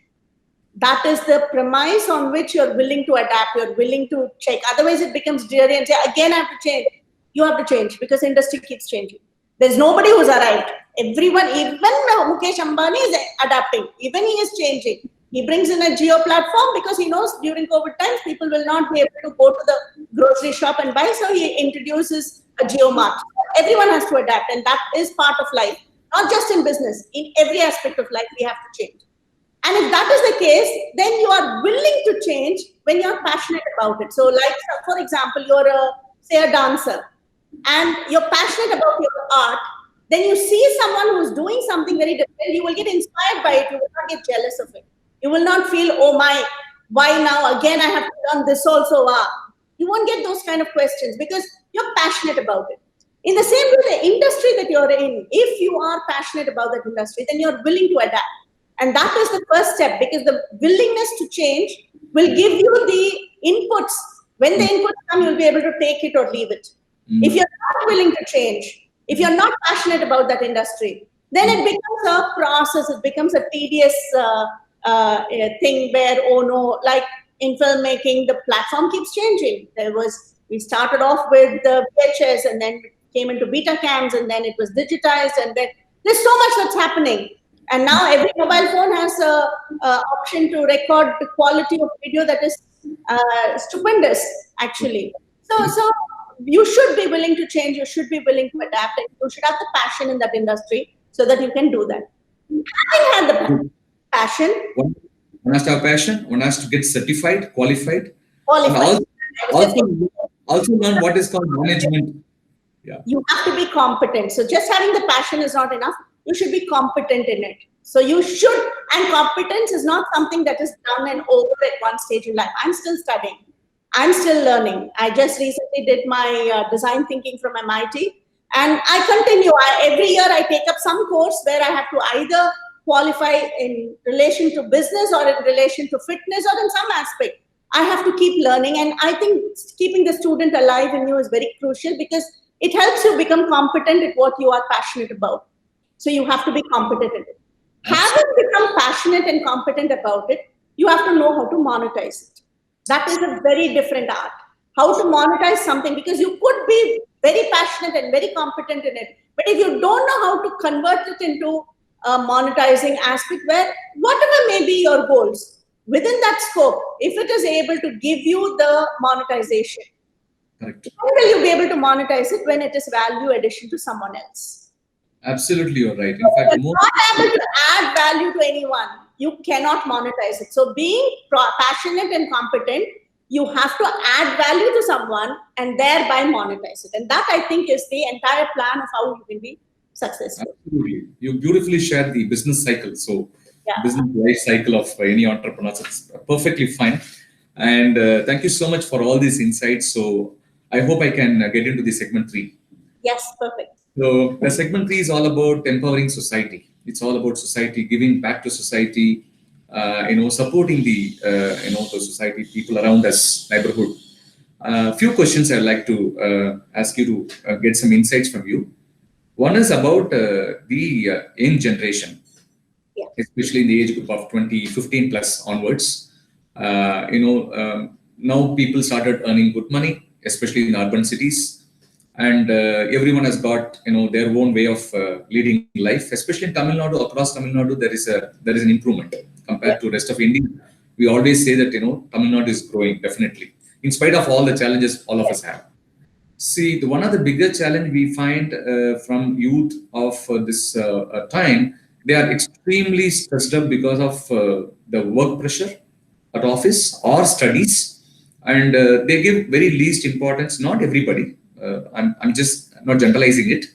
That is the premise on which you're willing to adapt, you're willing to check. Otherwise, it becomes dreary and say, again, I have to change. You have to change because industry keeps changing. There's nobody who's arrived. Everyone, even Mukesh Ambani is adapting. Even he is changing. He brings in a geo platform because he knows during COVID times, people will not be able to go to the grocery shop and buy. So he introduces a geo mart. Everyone has to adapt, and that is part of life. Not just in business, in every aspect of life, we have to change. And if that is the case, then you are willing to change when you're passionate about it. So like, for example, you're say a dancer and you're passionate about your art, then you see someone who's doing something very different, you will get inspired by it. You will not get jealous of it. You will not feel, oh my, why now again I have to learn this also. You won't get those kind of questions because you're passionate about it. In the same way, the industry that you're in, if you are passionate about that industry, then you're willing to adapt. And that is the first step, because the willingness to change will give you the inputs. When the inputs come, you'll be able to take it or leave it. If you're not willing to change, if you're not passionate about that industry, then it becomes a process, it becomes a tedious thing where, oh no, like in filmmaking, the platform keeps changing. We started off with the VHS and then came into Betacams and then it was digitized and then there's so much that's happening. And now every mobile phone has a option to record the quality of video that is stupendous, actually. So you should be willing to change. You should be willing to adapt. And you should have the passion in that industry so that you can do that. Having had the passion, one has to have passion. One has to get certified, qualified, qualified. and also learn what is called management. Yeah. You have to be competent. So just having the passion is not enough. You should be competent in it. So you should, and competence is not something that is done and over at one stage in life. I'm still studying. I'm still learning. I just recently did my design thinking from MIT, and I continue. Every year I take up some course where I have to either qualify in relation to business or in relation to fitness or in some aspect. I have to keep learning, and I think keeping the student alive in you is very crucial because it helps you become competent at what you are passionate about. So you have to be competent in it. Having become passionate and competent about it, you have to know how to monetize it. That is a very different art. How to monetize something, because you could be very passionate and very competent in it, but if you don't know how to convert it into a monetizing aspect where whatever may be your goals, within that scope, if it is able to give you the monetization, correct, how will you be able to monetize it when it is value addition to someone else? Absolutely, you're right. In fact, if you're not able to add value to anyone, you cannot monetize it. So being passionate and competent, you have to add value to someone and thereby monetize it. And that, I think, is the entire plan of how you can be successful. Absolutely. You beautifully shared the business cycle. So business life cycle of any entrepreneurs, it's perfectly fine. And thank you so much for all these insights. So I hope I can get into the segment 3. Yes, perfect. So the segment 3 is all about empowering society. It's all about society, giving back to society, supporting the society, people around us, neighborhood. Few questions I'd like to ask you to get some insights from you. One is about the young generation, especially in the age group of 15 plus onwards. Now people started earning good money, especially in urban cities. And everyone has got their own way of leading life. Especially in Tamil Nadu, across Tamil Nadu, there is an improvement compared to rest of India. We always say that Tamil Nadu is growing, definitely, in spite of all the challenges all of us have. See, one of the bigger challenge we find from youth of this time, they are extremely stressed up because of the work pressure at office or studies, and they give very least importance. Not everybody. I'm just not generalizing it.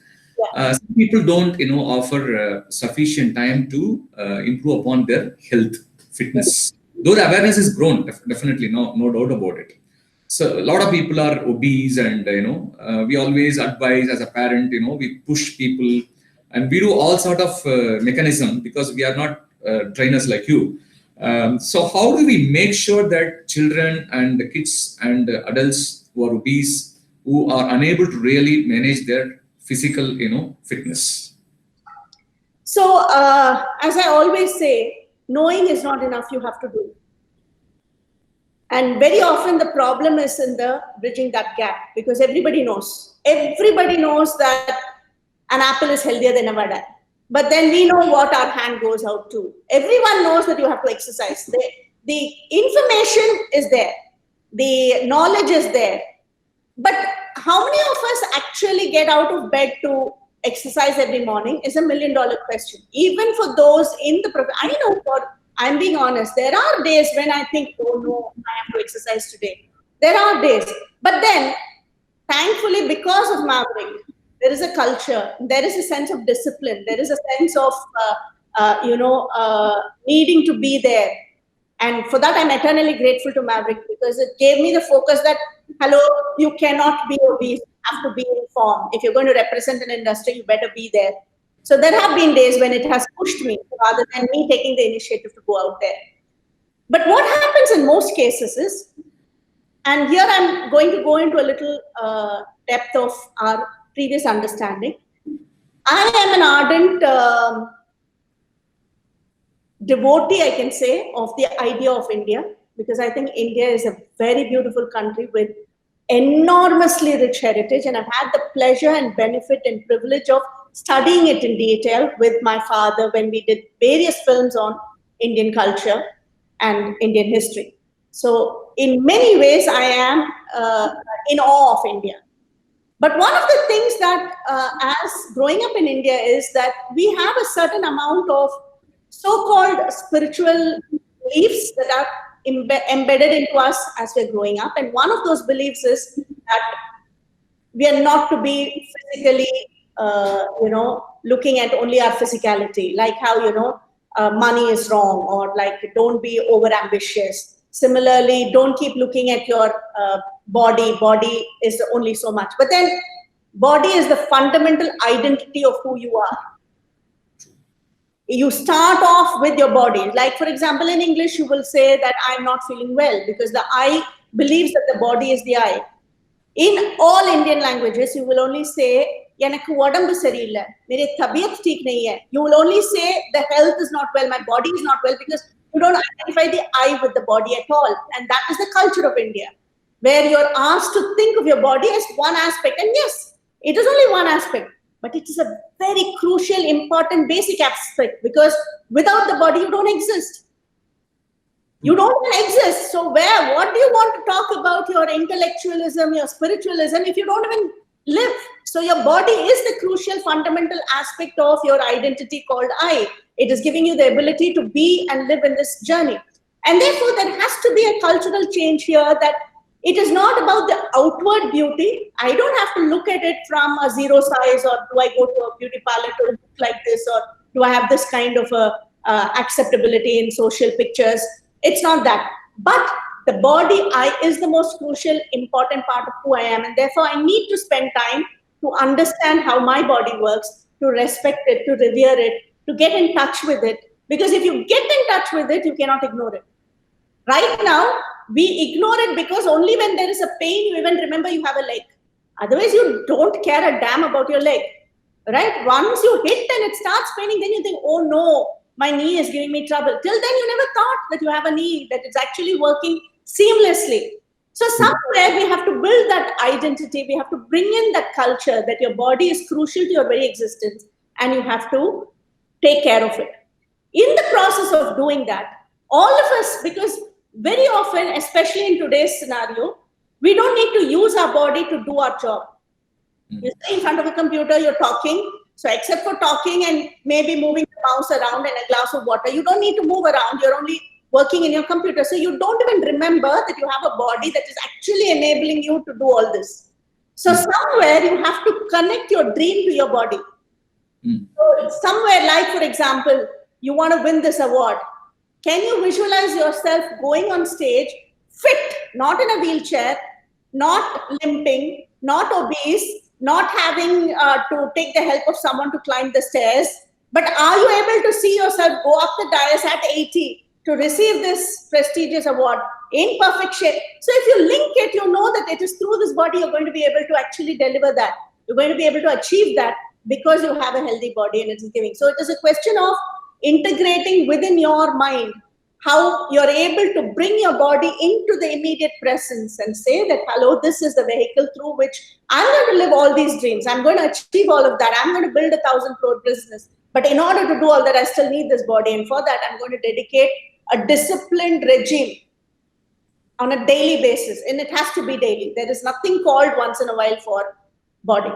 Yeah. Some people don't, offer sufficient time to improve upon their health, fitness. Though the awareness is grown, definitely, no doubt about it. So a lot of people are obese, and we always advise as a parent, we push people, and we do all sort of mechanism because we are not trainers like you. So how do we make sure that children and the kids and adults who are obese, who are unable to really manage their physical, fitness? So, as I always say, knowing is not enough, you have to do. And very often the problem is in the bridging that gap, because everybody knows. Everybody knows that an apple is healthier than a vada. But then we know what our hand goes out to. Everyone knows that you have to exercise. The information is there. The knowledge is there. But how many of us actually get out of bed to exercise every morning is $1 million question. Even for those in the profession, I know, I'm being honest, there are days when I think, oh no, I have to exercise today. There are days. But then, thankfully, because of Maverick, there is a culture, there is a sense of discipline, there is a sense of, needing to be there. And for that, I'm eternally grateful to Maverick, because it gave me the focus that, hello, you cannot be obese, you have to be in form. If you're going to represent an industry, you better be there. So there have been days when it has pushed me rather than me taking the initiative to go out there. But what happens in most cases is, and here I'm going to go into a little depth of our previous understanding. I am an ardent devotee, I can say, of the idea of India, because I think India is a very beautiful country with enormously rich heritage, and I've had the pleasure and benefit and privilege of studying it in detail with my father when we did various films on Indian culture and Indian history. So in many ways, I am in awe of India. But one of the things that as growing up in India is that we have a certain amount of so-called spiritual beliefs that are embedded into us as we're growing up. And one of those beliefs is that we are not to be physically, looking at only our physicality, like how, money is wrong, or like don't be over-ambitious. Similarly, don't keep looking at your body. Body is only so much. But then body is the fundamental identity of who you are. You start off with your body. Like, for example, in English, you will say that I'm not feeling well because the I believes that the body is the I. In all Indian languages, you will only say, எனக்கு உடம்பு சரியில்லை, मेरी तबीयत ठीक नहीं है. You will only say the health is not well, my body is not well, because you don't identify the I with the body at all. And that is the culture of India, where you're asked to think of your body as one aspect. And yes, it is only one aspect, but it is a very crucial, important, basic aspect, because without the body, you don't exist. You don't even exist. So what do you want to talk about your intellectualism, your spiritualism, if you don't even live? So your body is the crucial, fundamental aspect of your identity called I. It is giving you the ability to be and live in this journey. And therefore, there has to be a cultural change here, that it is not about the outward beauty. I don't have to look at it from a zero size, or do I go to a beauty parlor to look like this, or do I have this kind of acceptability in social pictures. It's not that. But the body, I, is the most crucial, important part of who I am. And therefore, I need to spend time to understand how my body works, to respect it, to revere it, to get in touch with it. Because if you get in touch with it, you cannot ignore it. Right now, we ignore it because only when there is a pain, you even remember you have a leg. Otherwise, you don't care a damn about your leg. Right? Once you hit and it starts paining, then you think, oh no, my knee is giving me trouble. Till then, you never thought that you have a knee, that it's actually working seamlessly. So somewhere we have to build that identity. We have to bring in that culture that your body is crucial to your very existence, and you have to take care of it. In the process of doing that, all of us, because very often, especially in today's scenario, we don't need to use our body to do our job. You stay in front of a computer, you're talking. So except for talking and maybe moving the mouse around and a glass of water. You don't need to move around. You're only working in your computer. So you don't even remember that you have a body that is actually enabling you to do all this. So somewhere you have to connect your dream to your body. So somewhere, like for example, you want to win this award. Can you visualize yourself going on stage, fit, not in a wheelchair, not limping, not obese, not having to take the help of someone to climb the stairs, but are you able to see yourself go up the dais at 80 to receive this prestigious award in perfect shape? So if you link it, you know that it is through this body you're going to be able to actually deliver that. You're going to be able to achieve that because you have a healthy body and it is giving. So it is a question of integrating within your mind how you're able to bring your body into the immediate presence and say that, hello, this is the vehicle through which I'm going to live all these dreams. I'm going to achieve all of that. I'm going to build 1,000 crore business. But in order to do all that, I still need this body. And for that, I'm going to dedicate a disciplined regime on a daily basis. And it has to be daily. There is nothing called once in a while for body.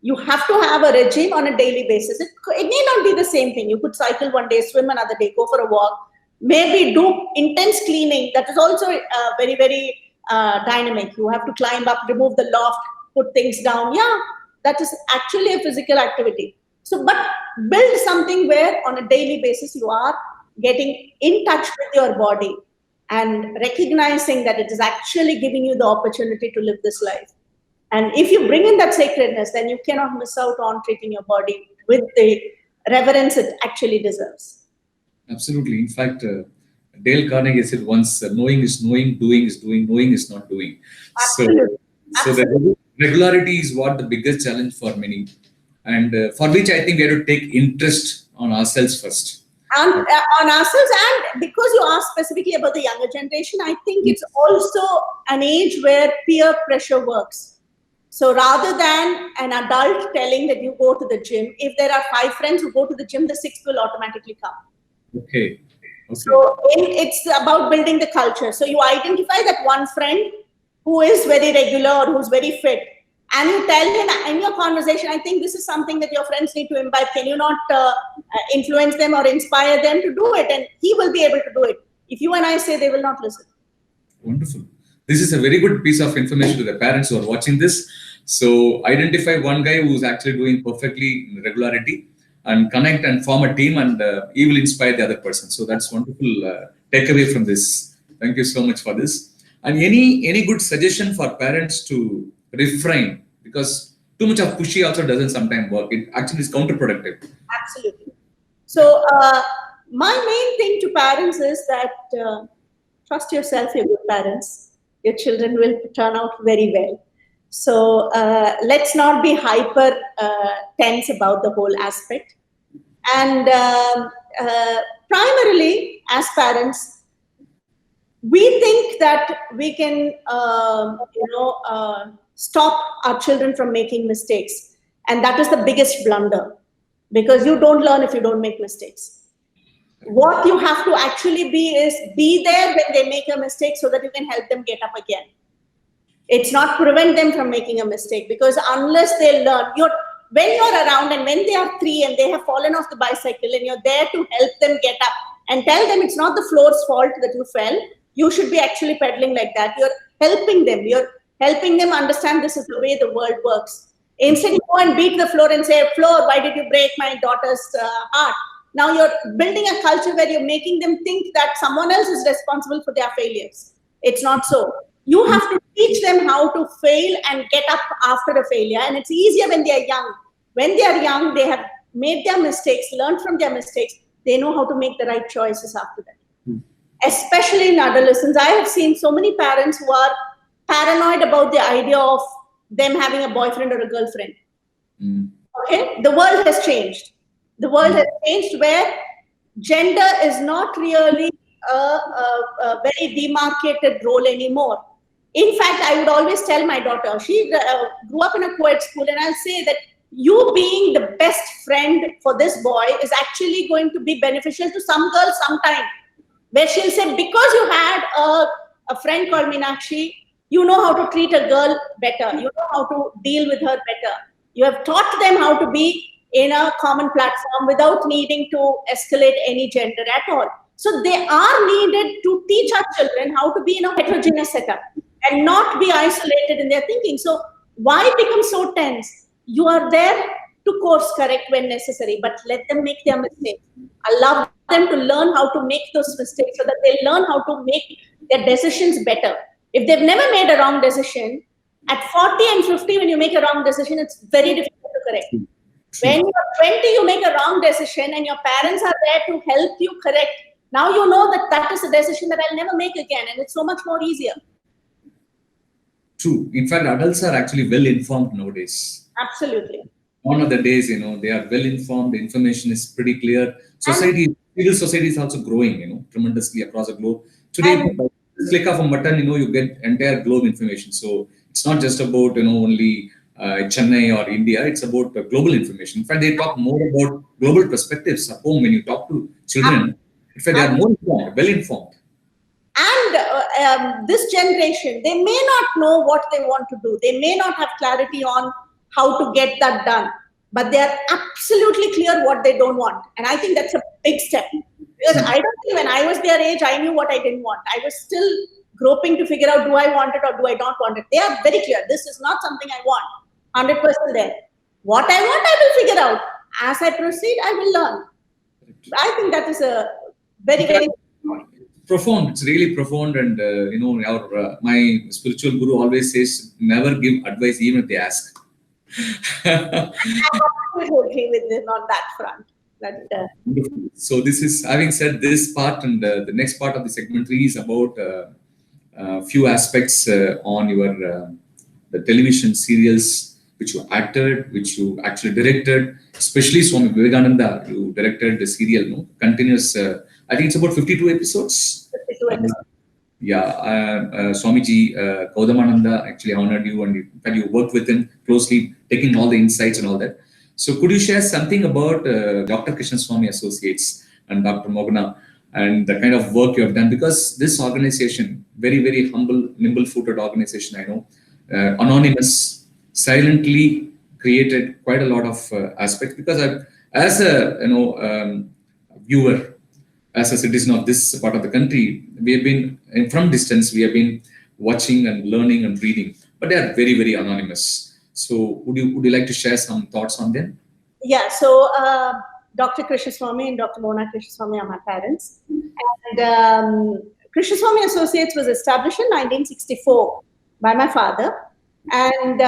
You have to have a regime on a daily basis. It may not be the same thing. You could cycle one day, swim another day, go for a walk, maybe do intense cleaning. That is also very, very dynamic. You have to climb up, remove the loft, put things down. Yeah, that is actually a physical activity. So, but build something where on a daily basis you are getting in touch with your body and recognizing that it is actually giving you the opportunity to live this life. And if you bring in that sacredness, then you cannot miss out on treating your body with the reverence it actually deserves. Absolutely. In fact, Dale Carnegie said once, knowing is knowing, doing is doing, knowing is not doing. Absolutely. So the regularity is what the biggest challenge for many. And for which I think we have to take interest on ourselves first. And on ourselves, and because you asked specifically about the younger generation, I think it's also an age where peer pressure works. So rather than an adult telling that you go to the gym, if there are 5 friends who go to the gym, the 6th will automatically come. Okay. So it's about building the culture. So you identify that one friend who is very regular or who's very fit, and you tell him in your conversation, I think this is something that your friends need to imbibe. Can you not influence them or inspire them to do it? And he will be able to do it. If you and I say, they will not listen. Wonderful. This is a very good piece of information to the parents who are watching this. So identify one guy who's actually doing perfectly in regularity and connect and form a team, and he will inspire the other person. So that's wonderful takeaway from this. Thank you so much for this. And any good suggestion for parents to refrain, because too much of pushy also doesn't sometimes work. It actually is counterproductive. Absolutely. So my main thing to parents is that trust yourself, your good parents. Your children will turn out very well. So let's not be hyper tense about the whole aspect. And primarily, as parents, we think that we can, stop our children from making mistakes. And that is the biggest blunder, because you don't learn if you don't make mistakes. What you have to actually be there when they make a mistake so that you can help them get up again. It's not prevent them from making a mistake, because unless they learn, when you're around and when they are 3 and they have fallen off the bicycle and you're there to help them get up and tell them it's not the floor's fault that you fell, you should be actually pedaling like that. You're helping them. You're helping them understand this is the way the world works. Instead, you go and beat the floor and say, floor, why did you break my daughter's heart? Now you're building a culture where you're making them think that someone else is responsible for their failures. It's not so. You have to teach them how to fail and get up after a failure. And it's easier when they are young. When they are young, they have made their mistakes, learned from their mistakes. They know how to make the right choices after that. Especially in adolescence, I have seen so many parents who are paranoid about the idea of them having a boyfriend or a girlfriend. Okay, the world has changed. The world has changed where gender is not really a very demarcated role anymore. In fact, I would always tell my daughter, she grew up in a co-ed school, and I'll say that you being the best friend for this boy is actually going to be beneficial to some girl sometime, where she'll say, because you had a friend called Meenakshi, you know how to treat a girl better. You know how to deal with her better. You have taught them how to be in a common platform without needing to escalate any gender at all. So they are needed to teach our children how to be in a heterogeneous setup and not be isolated in their thinking. So why become so tense? You are there to course correct when necessary, but let them make their mistakes. Allow them to learn how to make those mistakes so that they learn how to make their decisions better. If they've never made a wrong decision, at 40 and 50, when you make a wrong decision, it's very difficult to correct. When you're 20, you make a wrong decision and your parents are there to help you correct. Now you know that that is a decision that I'll never make again, and it's so much more easier. True. In fact, adults are actually well informed nowadays. Absolutely. One of the days, they are well informed. The information is pretty clear. Civil society is also growing, tremendously across the globe. Today, by the click of a button, you get entire globe information. So it's not just about, only Chennai or India. It's about global information. In fact, they talk more about global perspectives at home when you talk to children. In fact, they are more informed, well informed. And this generation, they may not know what they want to do. They may not have clarity on how to get that done, but they are absolutely clear what they don't want. And I think that's a big step. Because I don't think when I was their age, I knew what I didn't want. I was still groping to figure out, do I want it or do I not want it? They are very clear. This is not something I want. 100% there. What I want, I will figure out. As I proceed, I will learn. I think that is a very, very profound. It's really profound. And, my spiritual guru always says, never give advice even if they ask. I agree with him on that front. So this is, having said this part, and the next part of the segment 3 is about a few aspects on your the television serials which you acted, which you actually directed, especially Swami Vivekananda. You directed the serial, continuous. I think it's about 52 episodes. 52 episodes. Swamiji Kaudamananda actually honored you, and in fact you worked with him closely, taking all the insights and all that. So could you share something about Dr. Krishnaswamy Associates and Dr. Mogana and the kind of work you have done? Because this organization, very, very humble, nimble-footed organization, I know, anonymous, silently created quite a lot of aspects. Because as a viewer, as a citizen of this part of the country, we have been, from distance, we have been watching and learning and reading, but they are very, very anonymous. So would you like to share some thoughts on them? Yeah, so Dr. Krishnaswamy and Dr. Mona Krishnaswamy are my parents. And Krishnaswamy Associates was established in 1964 by my father. And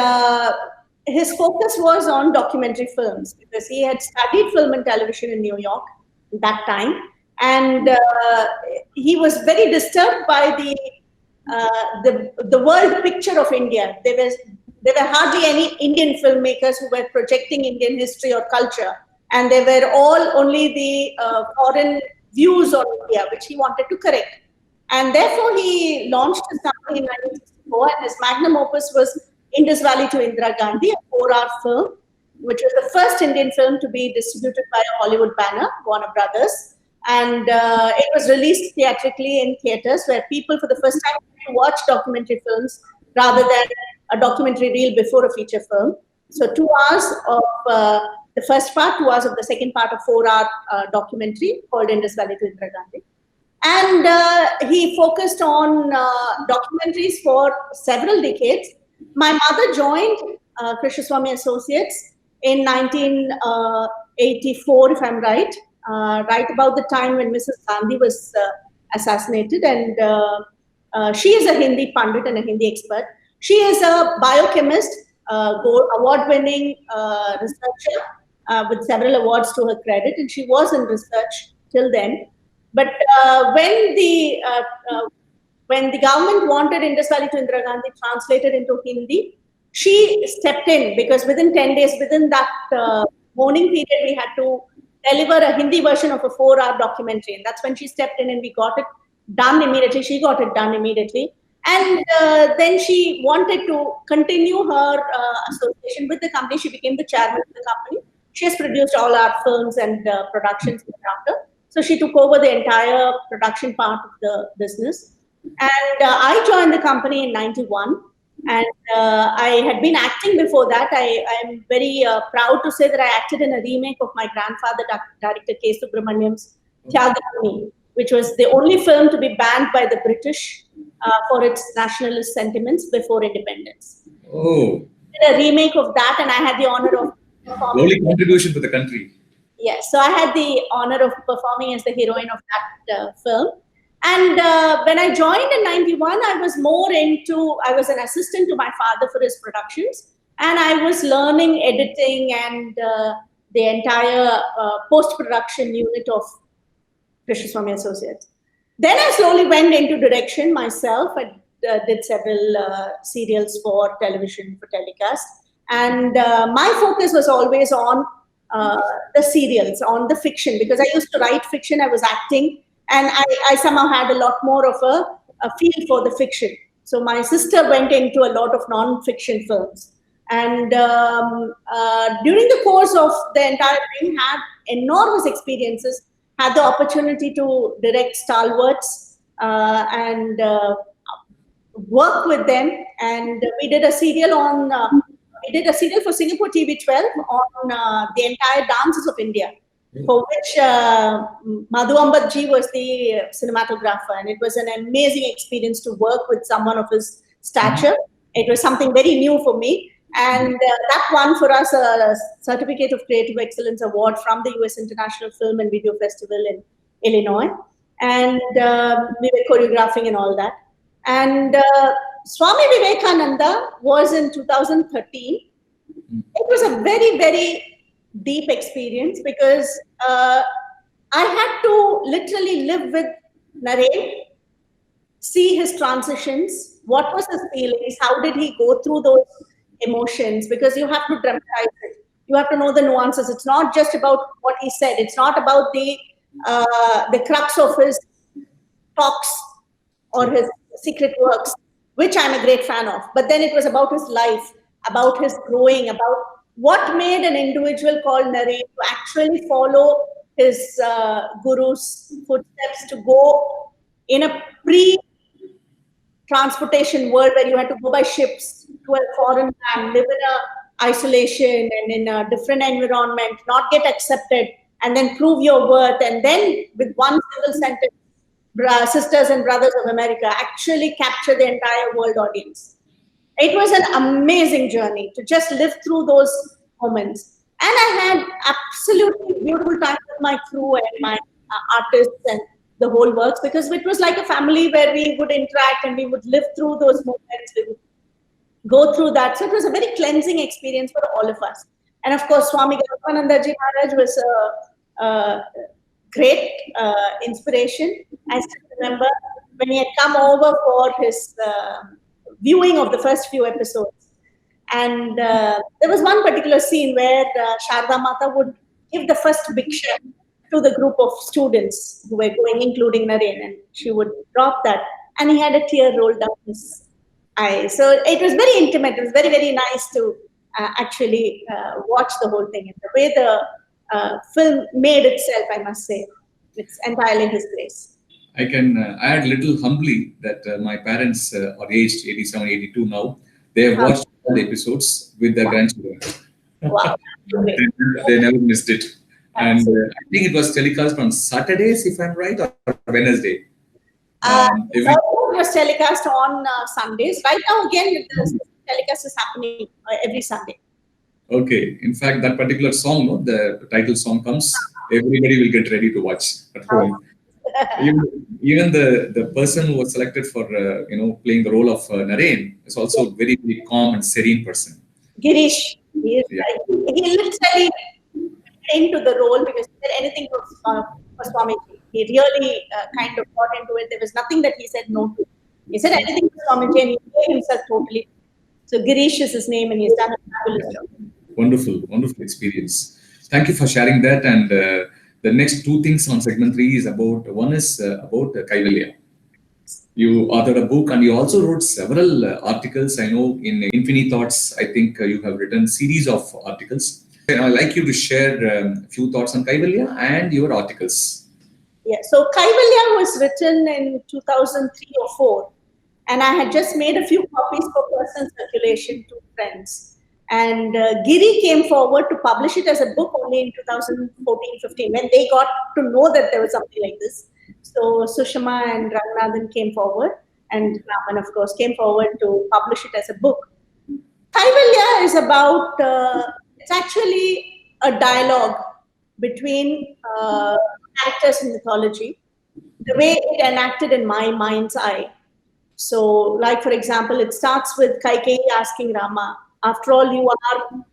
his focus was on documentary films because he had studied film and television in New York at that time. And he was very disturbed by the world picture of India. There were hardly any Indian filmmakers who were projecting Indian history or culture, and they were all only the foreign views on India, which he wanted to correct. And therefore, he launched his company in 1964, and his magnum opus was Indus Valley to Indira Gandhi, a 4-hour film, which was the first Indian film to be distributed by a Hollywood banner, Warner Brothers. And it was released theatrically in theaters where people for the first time watch documentary films rather than a documentary reel before a feature film. So 2 hours of the first part, 2 hours of the second part of 4-hour documentary called Indus Valley to Indira Gandhi. And he focused on documentaries for several decades. My mother joined Krishnaswamy Associates in 1984, if I'm right. Right about the time when Mrs. Gandhi was assassinated. And she is a Hindi pundit and a Hindi expert. She is a biochemist, award-winning researcher with several awards to her credit. And she was in research till then. But when the government wanted Indus Valley to Indira Gandhi translated into Hindi, she stepped in because within 10 days, within that mourning period, we had to deliver a Hindi version of a 4-hour documentary. And that's when she stepped in and we got it done immediately. She got it done immediately. And then she wanted to continue her association with the company. She became the chairman of the company. She has produced all our films and productions thereafter. So she took over the entire production part of the business. And I joined the company in 91. And I had been acting before that. I'm very proud to say that I acted in a remake of my grandfather, director K. Subramaniam's Tyagramani, which was the only film to be banned by the British for its nationalist sentiments before independence. Oh, Did a remake of that, and I had the honor of performing. lovely contribution to the country. Yes, so I had the honor of performing as the heroine of that film. And when I joined in 91, I was an assistant to my father for his productions. And I was learning editing and the entire post-production unit of Krishnaswamy Associates. Then I slowly went into direction myself. I did several serials for television, for telecast. And my focus was always on the serials, on the fiction, because I used to write fiction, I was acting, and I somehow had a lot more of a feel for the fiction. So my sister went into a lot of non-fiction films. And during the course of the entire thing, had enormous experiences, had the opportunity to direct stalwarts and work with them. And we did a serial for Singapore TV 12 on the entire dances of India, for which Madhu Ambadji was the cinematographer. And it was an amazing experience to work with someone of his stature. It was something very new for me. And that won for us a Certificate of Creative Excellence Award from the US International Film and Video Festival in Illinois. And we were choreographing and all that. And Swami Vivekananda was in 2013. It was a very, very deep experience because I had to literally live with Naren, see his transitions, what was his feelings, how did he go through those emotions, because you have to dramatize it. You have to know the nuances. It's not just about what he said. It's not about the crux of his talks or his secret works, which I'm a great fan of. But then it was about his life, about his growing, about what made an individual called Naren to actually follow his guru's footsteps, to go in a pre-transportation world where you had to go by ships to a foreign land, live in isolation and in a different environment, not get accepted, and then prove your worth, and then with one single sentence, Sisters and Brothers of America, actually capture the entire world audience. It was an amazing journey to just live through those moments. And I had absolutely beautiful time with my crew and my artists and the whole works, because it was like a family where we would interact and we would live through those moments. We would go through that. So it was a very cleansing experience for all of us. And of course, Swami Garupanandaji Maharaj was a great inspiration. I still remember when he had come over for his viewing of the first few episodes. And there was one particular scene where Sharda Mata would give the first Bhiksha to the group of students who were going, including Naren, and she would drop that. And he had a tear roll down his eye. So it was very intimate. It was very, very nice to actually watch the whole thing. And the way the film made itself, I must say, it's entirely his grace. I can add little humbly that my parents are aged 87, 82 now. They have watched all the episodes with their grandchildren. Wow. They never missed it. And I think it was telecast on Saturdays, if I'm right, or Wednesday. It was telecast on Sundays. Right now, again, the telecast is happening every Sunday. Okay. In fact, that particular song, no, the title song comes, everybody will get ready to watch at home. Even the person who was selected for playing the role of Naren is also a very, very calm and serene person. Girish, he literally into the role because he said anything for Swamiji. He really kind of got into it. There was nothing that he said no to. He said anything for Swamiji and he gave himself totally. So Girish is his name and he's done a fabulous job. Wonderful, wonderful experience. Thank you for sharing that. And the next two things on segment 3 is about, one is about Kaivalya. You authored a book and you also wrote several articles. I know in Infinity Thoughts, I think you have written series of articles. And I'd like you to share a few thoughts on Kaivalya and your articles. Yeah, so Kaivalya was written in 2003 or 4. And I had just made a few copies for personal circulation to friends. And Giri came forward to publish it as a book only in 2014-15 when they got to know that there was something like this. So Sushma and Ranganathan came forward, and Raman, of course, came forward to publish it as a book. Kaivalya is about, it's actually a dialogue between characters in mythology, the way it enacted in my mind's eye. So, like for example, it starts with Kaikeyi asking Rama, after all, you are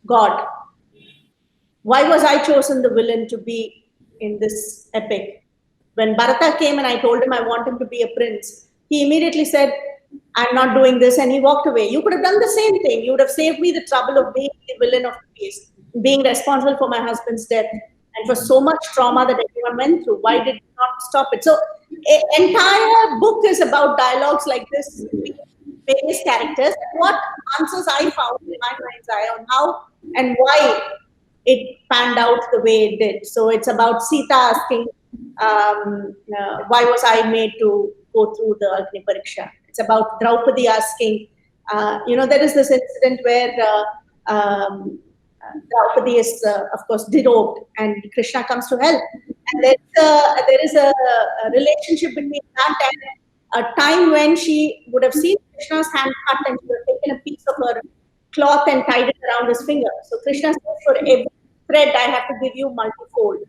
God. Why was I chosen the villain to be in this epic? When Bharata came and I told him I want him to be a prince, he immediately said, I'm not doing this, and he walked away. You could have done the same thing. You would have saved me the trouble of being the villain of the piece, being responsible for my husband's death and for so much trauma that everyone went through. Why did you not stop it? So, an entire book is about dialogues like this between various characters. What answers I found in my mind's eye on how and why it panned out the way it did. So it's about Sita asking, why was I made to go through the Agni Pariksha? It's about Draupadi asking, there is this incident where Draupadi is, of course, derobed and Krishna comes to help. And there is a relationship between that and a time when she would have seen Krishna's hand cut and she would have taken a piece of her cloth and tied it around his finger. So Krishna says, for every thread, I have to give you multifold.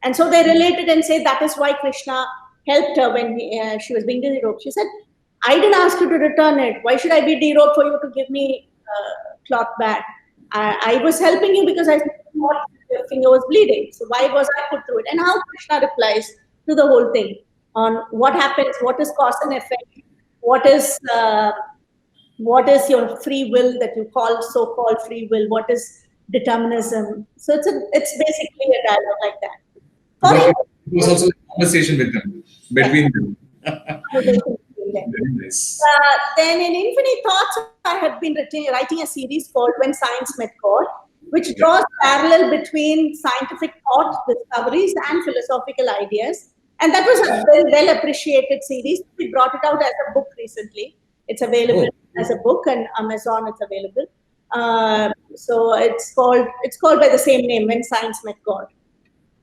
And so they related and say that is why Krishna helped her when she was being derobed. She said, I didn't ask you to return it. Why should I be derobed for you to give me cloth back? I was helping you because I thought your finger was bleeding. So why was I put through it? And how Krishna replies to the whole thing on what happens, what is cause and effect, what is your free will that you call so-called free will, what is determinism. So it's basically a dialogue like that. It was also a conversation with them, between them. Very nice. Then in Infinite Thoughts, I had been writing a series called When Science Met God, which draws parallel between scientific thought, discoveries, and philosophical ideas. And that was a very well appreciated series. We brought it out as a book recently. It's available as a book, and Amazon it's available. So it's called by the same name, When Science Met God.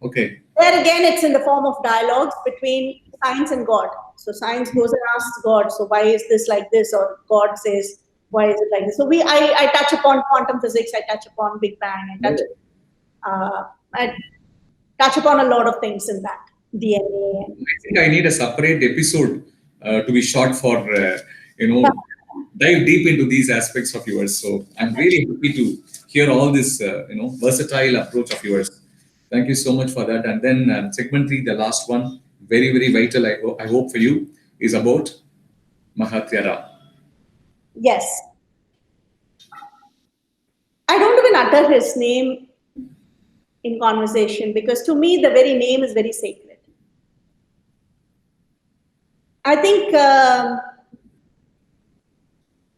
Okay. There again, it's in the form of dialogues between science and God. So science goes and asks God, so why is this like this? Or God says, why is it like this? So I touch upon quantum physics, I touch upon Big Bang, I touch upon a lot of things in that. DNA. I think I need a separate episode to be shot for, dive deep into these aspects of yours. So I'm really happy to hear all this, versatile approach of yours. Thank you so much for that. And then segment 3, the last one, very, very vital, I hope for you, is about Mahatyara. Yes. I don't even utter his name in conversation because to me, the very name is very sacred. I think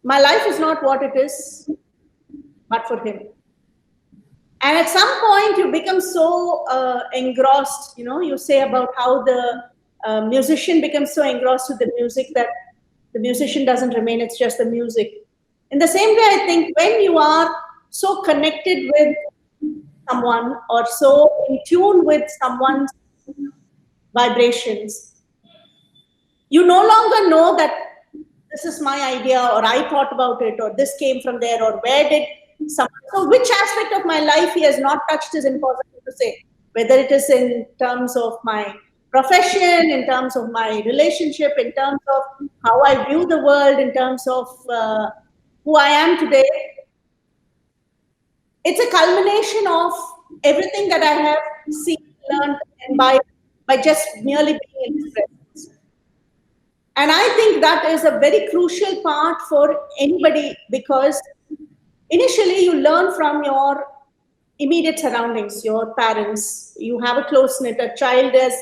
my life is not what it is, but for him. And at some point, you become so engrossed, you say about how the musician becomes so engrossed with the music that the musician doesn't remain, it's just the music. In the same way, I think when you are so connected with someone or so in tune with someone's vibrations, you no longer know that this is my idea or I thought about it or this came from there or where did someone. So which aspect of my life he has not touched is impossible to say. Whether it is in terms of my profession, in terms of my relationship, in terms of how I view the world, in terms of who I am today. It's a culmination of everything that I have seen, learned, and by just merely being in his presence. And I think that is a very crucial part for anybody because initially you learn from your immediate surroundings, your parents. You have a close-knit, a child has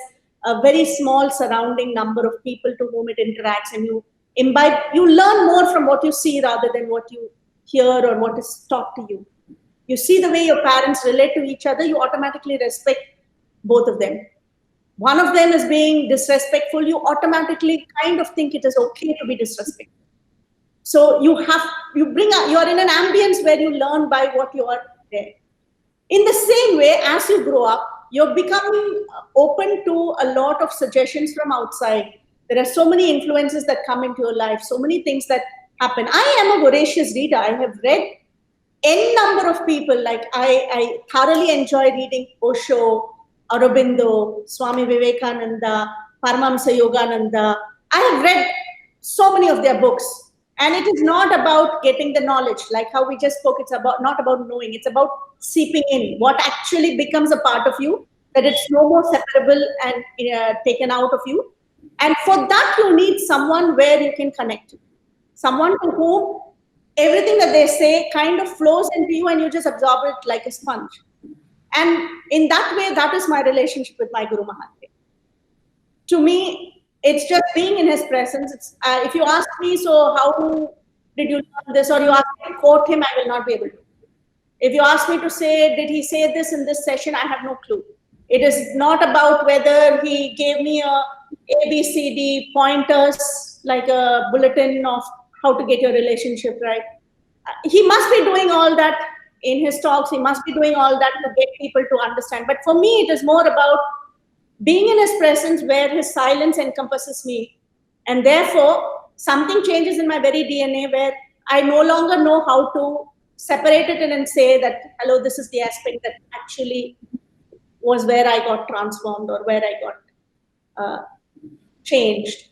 a very small surrounding number of people to whom it interacts, and you imbibe, you learn more from what you see rather than what you hear or what is taught to you. You see the way your parents relate to each other, you automatically respect both of them. one of them is being disrespectful, you automatically kind of think it is okay to be disrespectful. So you're in an ambience where you learn by what you are there. In the same way, as you grow up, you're becoming open to a lot of suggestions from outside. There are so many influences that come into your life, so many things that happen. I am a voracious reader. I have read N number of people. Like I thoroughly enjoy reading Osho, Aurobindo, Swami Vivekananda, Paramahamsa Yogananda. I have read so many of their books. And it is not about getting the knowledge, like how we just spoke. It's not about knowing. It's about seeping in what actually becomes a part of you, that it's no more separable and taken out of you. And for that, you need someone where you can connect to. Someone to whom everything that they say kind of flows into you and you just absorb it like a sponge. And in that way, that is my relationship with my Guru Mahatma. To me, it's just being in his presence. It's, if you ask me, so how did you learn this, or you ask me to quote him, I will not be able to. If you ask me to say, did he say this in this session, I have no clue. It is not about whether he gave me a ABCD pointers, like a bulletin of how to get your relationship right. He must be doing all that in his talks. He must be doing all that to get people to understand. But for me, it is more about being in his presence where his silence encompasses me. And therefore, something changes in my very DNA where I no longer know how to separate it and say that, hello, this is the aspect that actually was where I got transformed or where I got changed.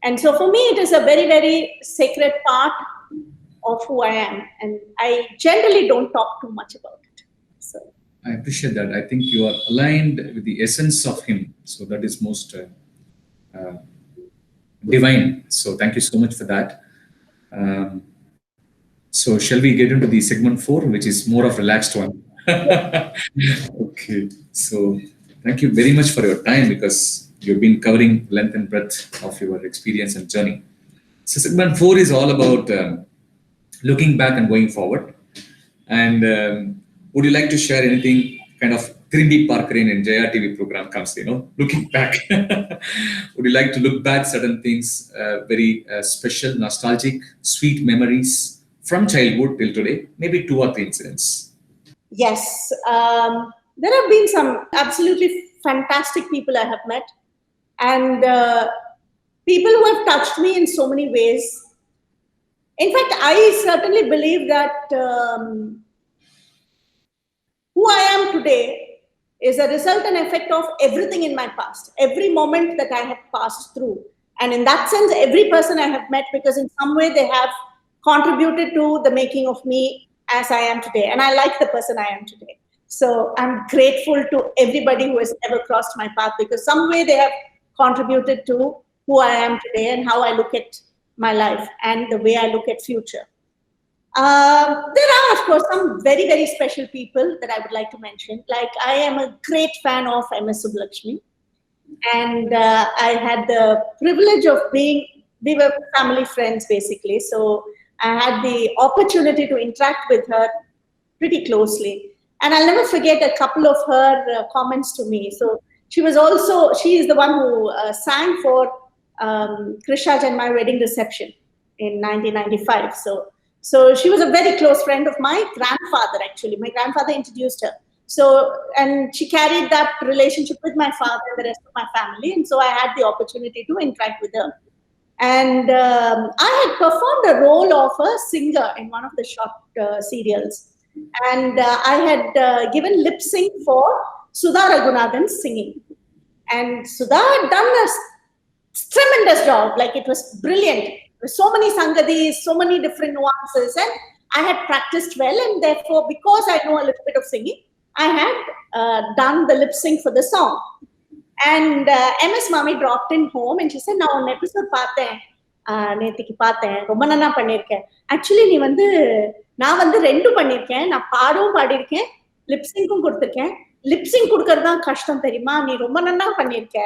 And so for me, it is a very, very sacred part of who I am. And I generally don't talk too much about it. So I appreciate that. I think you are aligned with the essence of him. So that is most divine. So thank you so much for that. So shall we get into the segment 4, which is more of a relaxed one? Okay. So thank you very much for your time, because you've been covering length and breadth of your experience and journey. So segment 4 is all about looking back and going forward. And would you like to share anything kind of Trimbi Parkarin in Jaya TV program comes, looking back? Would you like to look back certain things, very special, nostalgic, sweet memories from childhood till today? Maybe 2 or 3 incidents. Yes. There have been some absolutely fantastic people I have met. And people who have touched me in so many ways. In fact, I certainly believe that who I am today is a result and effect of everything in my past, every moment that I have passed through. And in that sense, every person I have met, because in some way they have contributed to the making of me as I am today. And I like the person I am today. So I'm grateful to everybody who has ever crossed my path, because some way they have contributed to who I am today and how I look at my life and the way I look at future. There are, of course, some very, very special people that I would like to mention. Like, I am a great fan of MS Subbulakshmi. And I had the privilege of we were family friends, basically. So I had the opportunity to interact with her pretty closely. And I'll never forget a couple of her comments to me. So she is the one who sang for Krishnaraj and my wedding reception in 1995. So she was a very close friend of my grandfather, actually. My grandfather introduced her. So, and she carried that relationship with my father and the rest of my family. And so I had the opportunity to interact with her. And I had performed a role of a singer in one of the short serials. And I had given lip sync for Sudha Raghunathan's singing. And Sudha had done a tremendous job. Like, it was brilliant. There were so many sangadis, so many different nuances. And I had practiced well. And therefore, because I know a little bit of singing, I had done the lip sync for the song. And MS Mami dropped in home and she said, "Now one episode பார்த்தேன், நேத்திக்கு பார்த்தேன், ரொம்ப நல்லா பண்ணிருக்கேன். Actually நான் வந்து ரெண்டும் பண்ணிருக்கேன். நான் பாடவும் பாடிருக்கேன், லிப் சிங்க்கும் கொடுத்திருக்கேன். லிப் சிங்க் கொடுக்கிறது தான் கஷ்டம் தெரியுமா? நீ ரொம்ப நல்லா பண்ணிருக்க."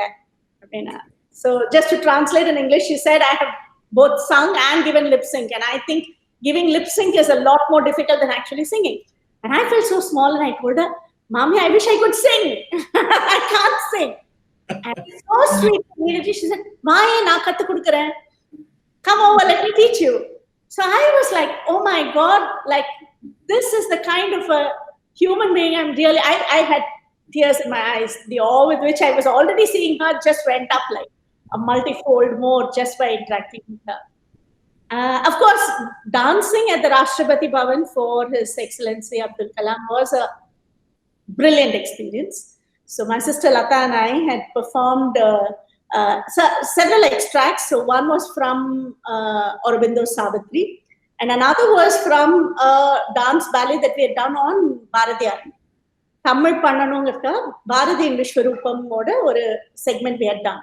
அப்படினா. So just to translate in English, she said, I have both sung and given lip sync, and I think giving lip sync is a lot more difficult than actually singing. And I felt so small, and I told her, "Mommy, I wish I could sing." I can't sing. And so sweet. Immediately she said, Maya, na kattu kudukuren. Come over, let me teach you. So I was like, oh my God, like this is the kind of a human being I had tears in my eyes. The awe with which I was already seeing her just went up like a multifold more just by interacting with her. Of course, dancing at the Rashtrapati Bhavan for His Excellency Abdul Kalam was a brilliant experience. So my sister Lata and I had performed several extracts. So one was from Aurobindo Savitri, and another was from a dance ballet that we had done on Bharatiyar. Tamil Pannanunga Bharati in Vishwarupam or a segment we had done,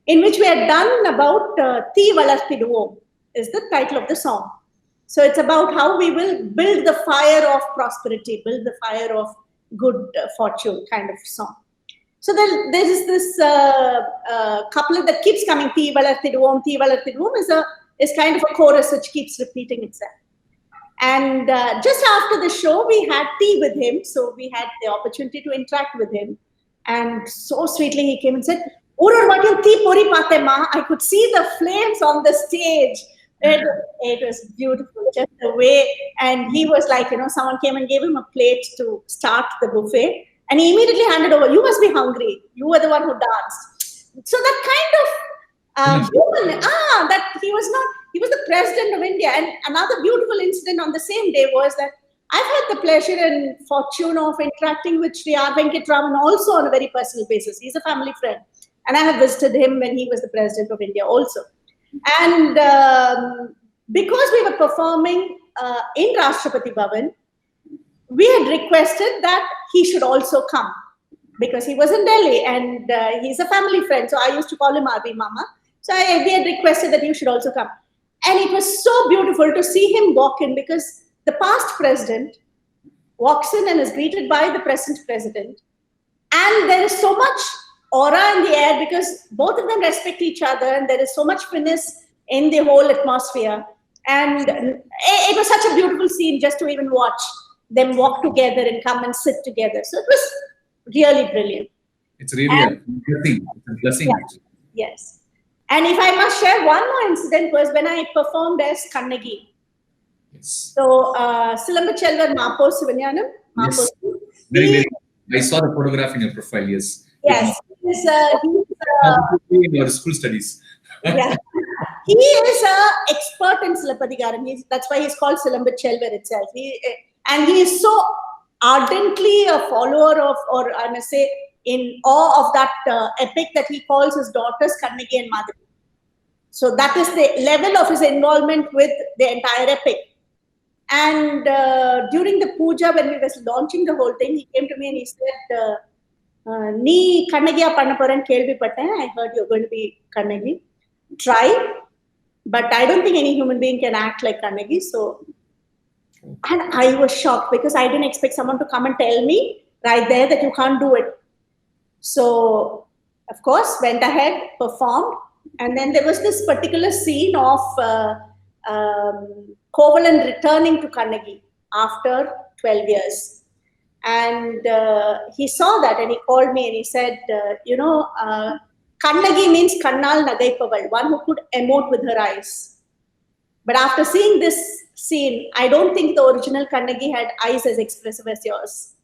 in which we had done about Thi Valarthiduvom is the title of the song. So it's about how we will build the fire of prosperity, build the fire of good fortune kind of song. So there is this couplet that keeps coming, Thi Valarthiduvom is kind of a chorus which keeps repeating itself. And just after the show, we had tea with him. So we had the opportunity to interact with him. And so sweetly he came and said, I could see the flames on the stage. It was beautiful, just the way. And he was like, someone came and gave him a plate to start the buffet. And he immediately handed over, you must be hungry. You were the one who danced. So that kind of that he was the president of India. And another beautiful incident on the same day was that I've had the pleasure and fortune of interacting with Sri R. Venkatraman also on a very personal basis. He's a family friend. And I have visited him when he was the president of India also. And because we were performing in Rashtrapati Bhavan, we had requested that he should also come because he was in Delhi and he's a family friend. So I used to call him RB Mama. So we had requested that you should also come. And it was so beautiful to see him walk in because the past president walks in and is greeted by the present president. And there is so much aura in the air because both of them respect each other and there is so much finesse in the whole atmosphere. And it was such a beautiful scene just to even watch them walk together and come and sit together. So it was really brilliant. It's really a blessing. It's a blessing. Yeah, yes. And if I must share one more incident was when I performed as Kannagi. Yes. So Silambachelvar Mapo Sivanyanam. Yes. Very. I saw the photograph in your profile, yes. Yes. He's in your school studies. Yeah. He is an expert in Silapadikaram. That's why he's called Silambachelvar itself. And he is so ardently a follower of, or I must say, in awe of that epic that he calls his daughters Kannagi and Madhavi. So that is the level of his involvement with the entire epic. And during the puja, when we were launching the whole thing, he came to me and he said, "Nee Kannagiya panna poren kelvi patten. I heard you're going to be Kannagi. Try, but I don't think any human being can act like Kannagi." So, and I was shocked because I didn't expect someone to come and tell me right there that you can't do it. So, of course, went ahead, performed, and then there was this particular scene of Kovalan returning to Kannagi after 12 years. And he saw that and he called me and he said, Kannagi means Kannal Nagaipaval, one who could emote with her eyes. But after seeing this scene, I don't think the original Kannagi had eyes as expressive as yours.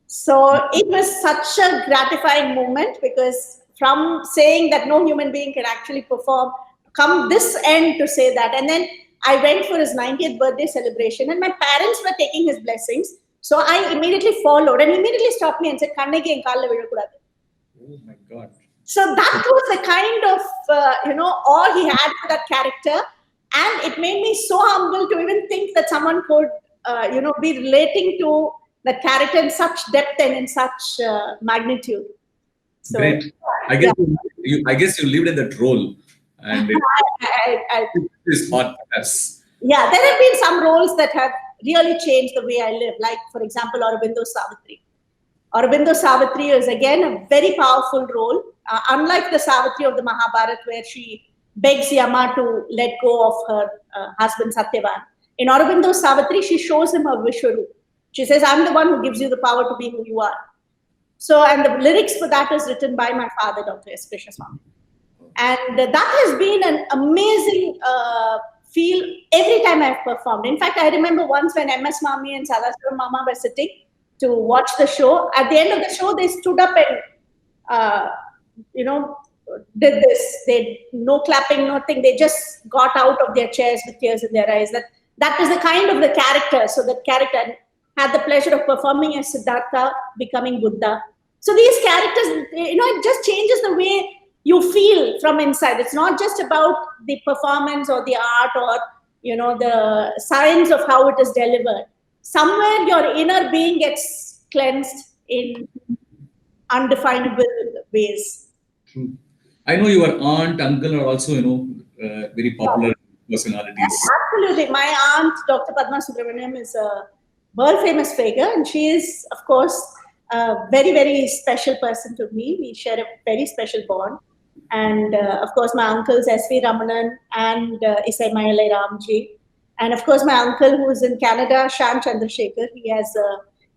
So it was such a gratifying moment because from saying that no human being can actually perform, come this end to say that. And then I went for his 90th birthday celebration and my parents were taking his blessings. So I immediately followed and he immediately stopped me and said, Kannagi and Kalla Vidakuradu. Oh my God. So that was the kind of, awe he had for that character. And it made me so humble to even think that someone could, be relating to the character in such depth and in such magnitude. So, great. I guess you lived in that role. And it's hot for us. Yeah, there have been some roles that have really changed the way I live. Like, for example, Aurobindo Savitri. Aurobindo Savitri is again a very powerful role. Unlike the Savitri of the Mahabharata, where she begs Yama to let go of her husband Satyavan. In Aurobindo Savitri, she shows him her Vishwarup. She says, I'm the one who gives you the power to be who you are. So, and the lyrics for that is written by my father, Dr. S. Krishnaraj. And that has been an amazing feel every time I've performed. In fact, I remember once when MS Mami and Sadasura Mama were sitting to watch the show. At the end of the show, they stood up and, did this. They no clapping, nothing. They just got out of their chairs with tears in their eyes. That is the kind of the character. So the character had the pleasure of performing as Siddhartha, becoming Buddha. So these characters, it just changes the way you feel from inside. It's not just about the performance or the art or, the science of how it is delivered. Somewhere your inner being gets cleansed in undefinable ways. I know your aunt, uncle are also, very popular personalities. Yes, absolutely. My aunt, Dr. Padma Subramaniam, is a world-famous figure, and she is, of course, a very, very special person to me. We share a very special bond. And, of course, my uncles, S.V. Ramanan and Isai Mayalai Ramji. And, of course, my uncle, who is in Canada, Shyam Chandrasekhar,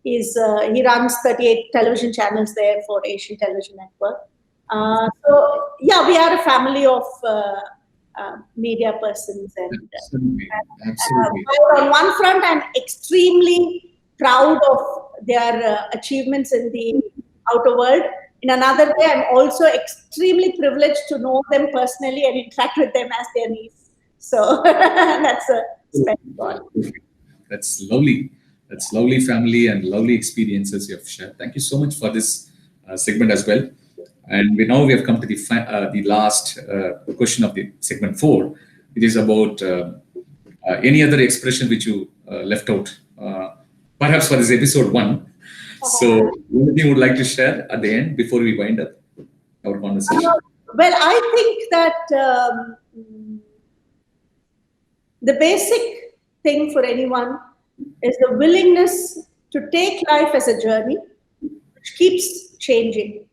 he runs 38 television channels there for Asian Television Network. So, yeah, we are a family of media persons. And, Absolutely. on one front, I'm extremely proud of their achievements in the outer world. In another way, I'm also extremely privileged to know them personally and interact with them as their niece. So that's a special one. That's lovely. That's lovely family and lovely experiences you have shared. Thank you so much for this segment as well. And we have come to the last question of the segment 4. It is about any other expression which you left out, perhaps for this episode 1. So, anything you would like to share at the end before we wind up our conversation? Well, I think that the basic thing for anyone is the willingness to take life as a journey, which keeps changing.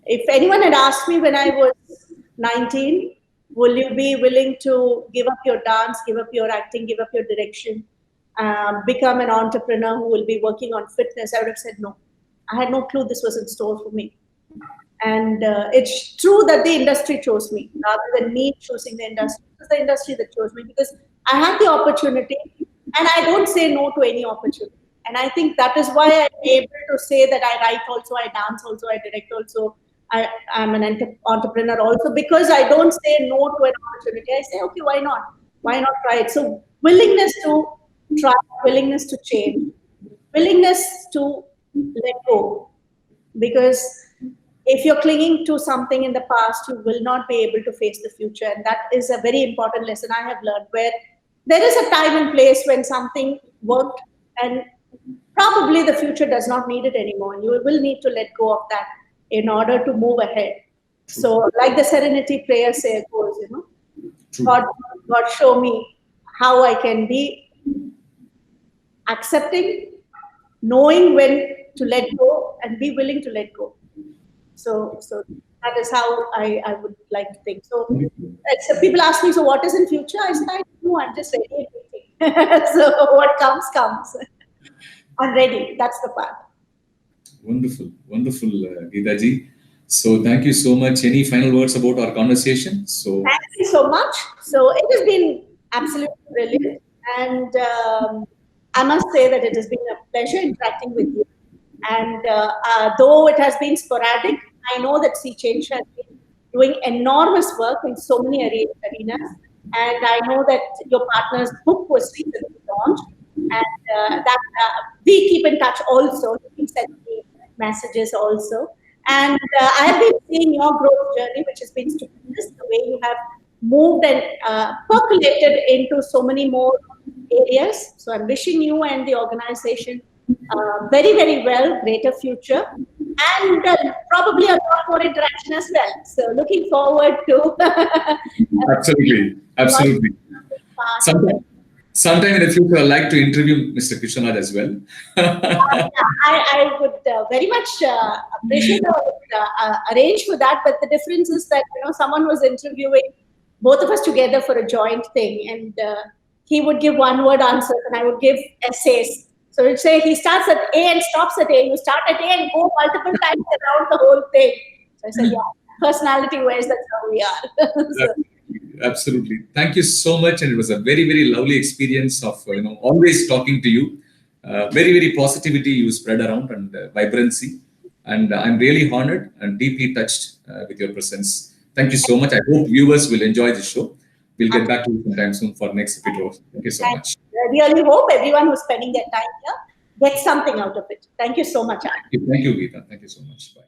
If anyone had asked me when I was 19, will you be willing to give up your dance, give up your acting, give up your direction, become an entrepreneur who will be working on fitness, I would have said no. I had no clue this was in store for me. And it's true that the industry chose me rather than me choosing the industry. It was the industry that chose me because I had the opportunity and I don't say no to any opportunity. And I think that is why I'm able to say that I write also, I dance also, I direct also, I'm an entrepreneur also, because I don't say no to an opportunity. I say, okay, why not? Why not try it? So willingness to try, willingness to change, willingness to let go. Because if you're clinging to something in the past, you will not be able to face the future. And that is a very important lesson I have learned, where there is a time and place when something worked and probably the future does not need it anymore. And you will need to let go of that in order to move ahead. So like the serenity prayer goes, God show me how I can be accepting, knowing when to let go and be willing to let go. So that is how I would like to think. So people ask me, so what is in future? I said, I don't know, I'm just ready and waiting. So what comes, comes. I'm ready. That's the part. Wonderful, wonderful, Geeta ji. So thank you so much. Any final words about our conversation? So thank you so much. So it has been absolutely brilliant. And I must say that it has been a pleasure interacting with you. And though it has been sporadic, I know that Sea Change has been doing enormous work in so many arenas. And I know that your partner's book was recently launched. And that we keep in touch also. You send me messages also. And I have been seeing your growth journey, which has been stupendous, the way you have moved and percolated into so many more areas. So I'm wishing you and the organization very, very well, greater future, and probably a lot more interaction as well. So looking forward to absolutely. Sometime in the future, I'd like to interview Mr. Krishnaraj as well. I would very much appreciate arrange for that. But the difference is that someone was interviewing both of us together for a joint thing, and he would give one-word answers, and I would give essays. So it'd say he starts at A and stops at A. You start at A and go multiple times around the whole thing. So I said, yeah, personality-wise, that's how we are. So, absolutely. Thank you so much. And it was a very, very lovely experience of, always talking to you. Very, very positivity you spread around and vibrancy. And I'm really honored and deeply touched with your presence. Thank you so much. I hope viewers will enjoy the show. We'll get back to you sometime soon for next video. Thank you so much. I really hope everyone who's spending their time here gets something out of it. Thank you so much, Anand. Thank you, Geeta. Thank you so much. Bye.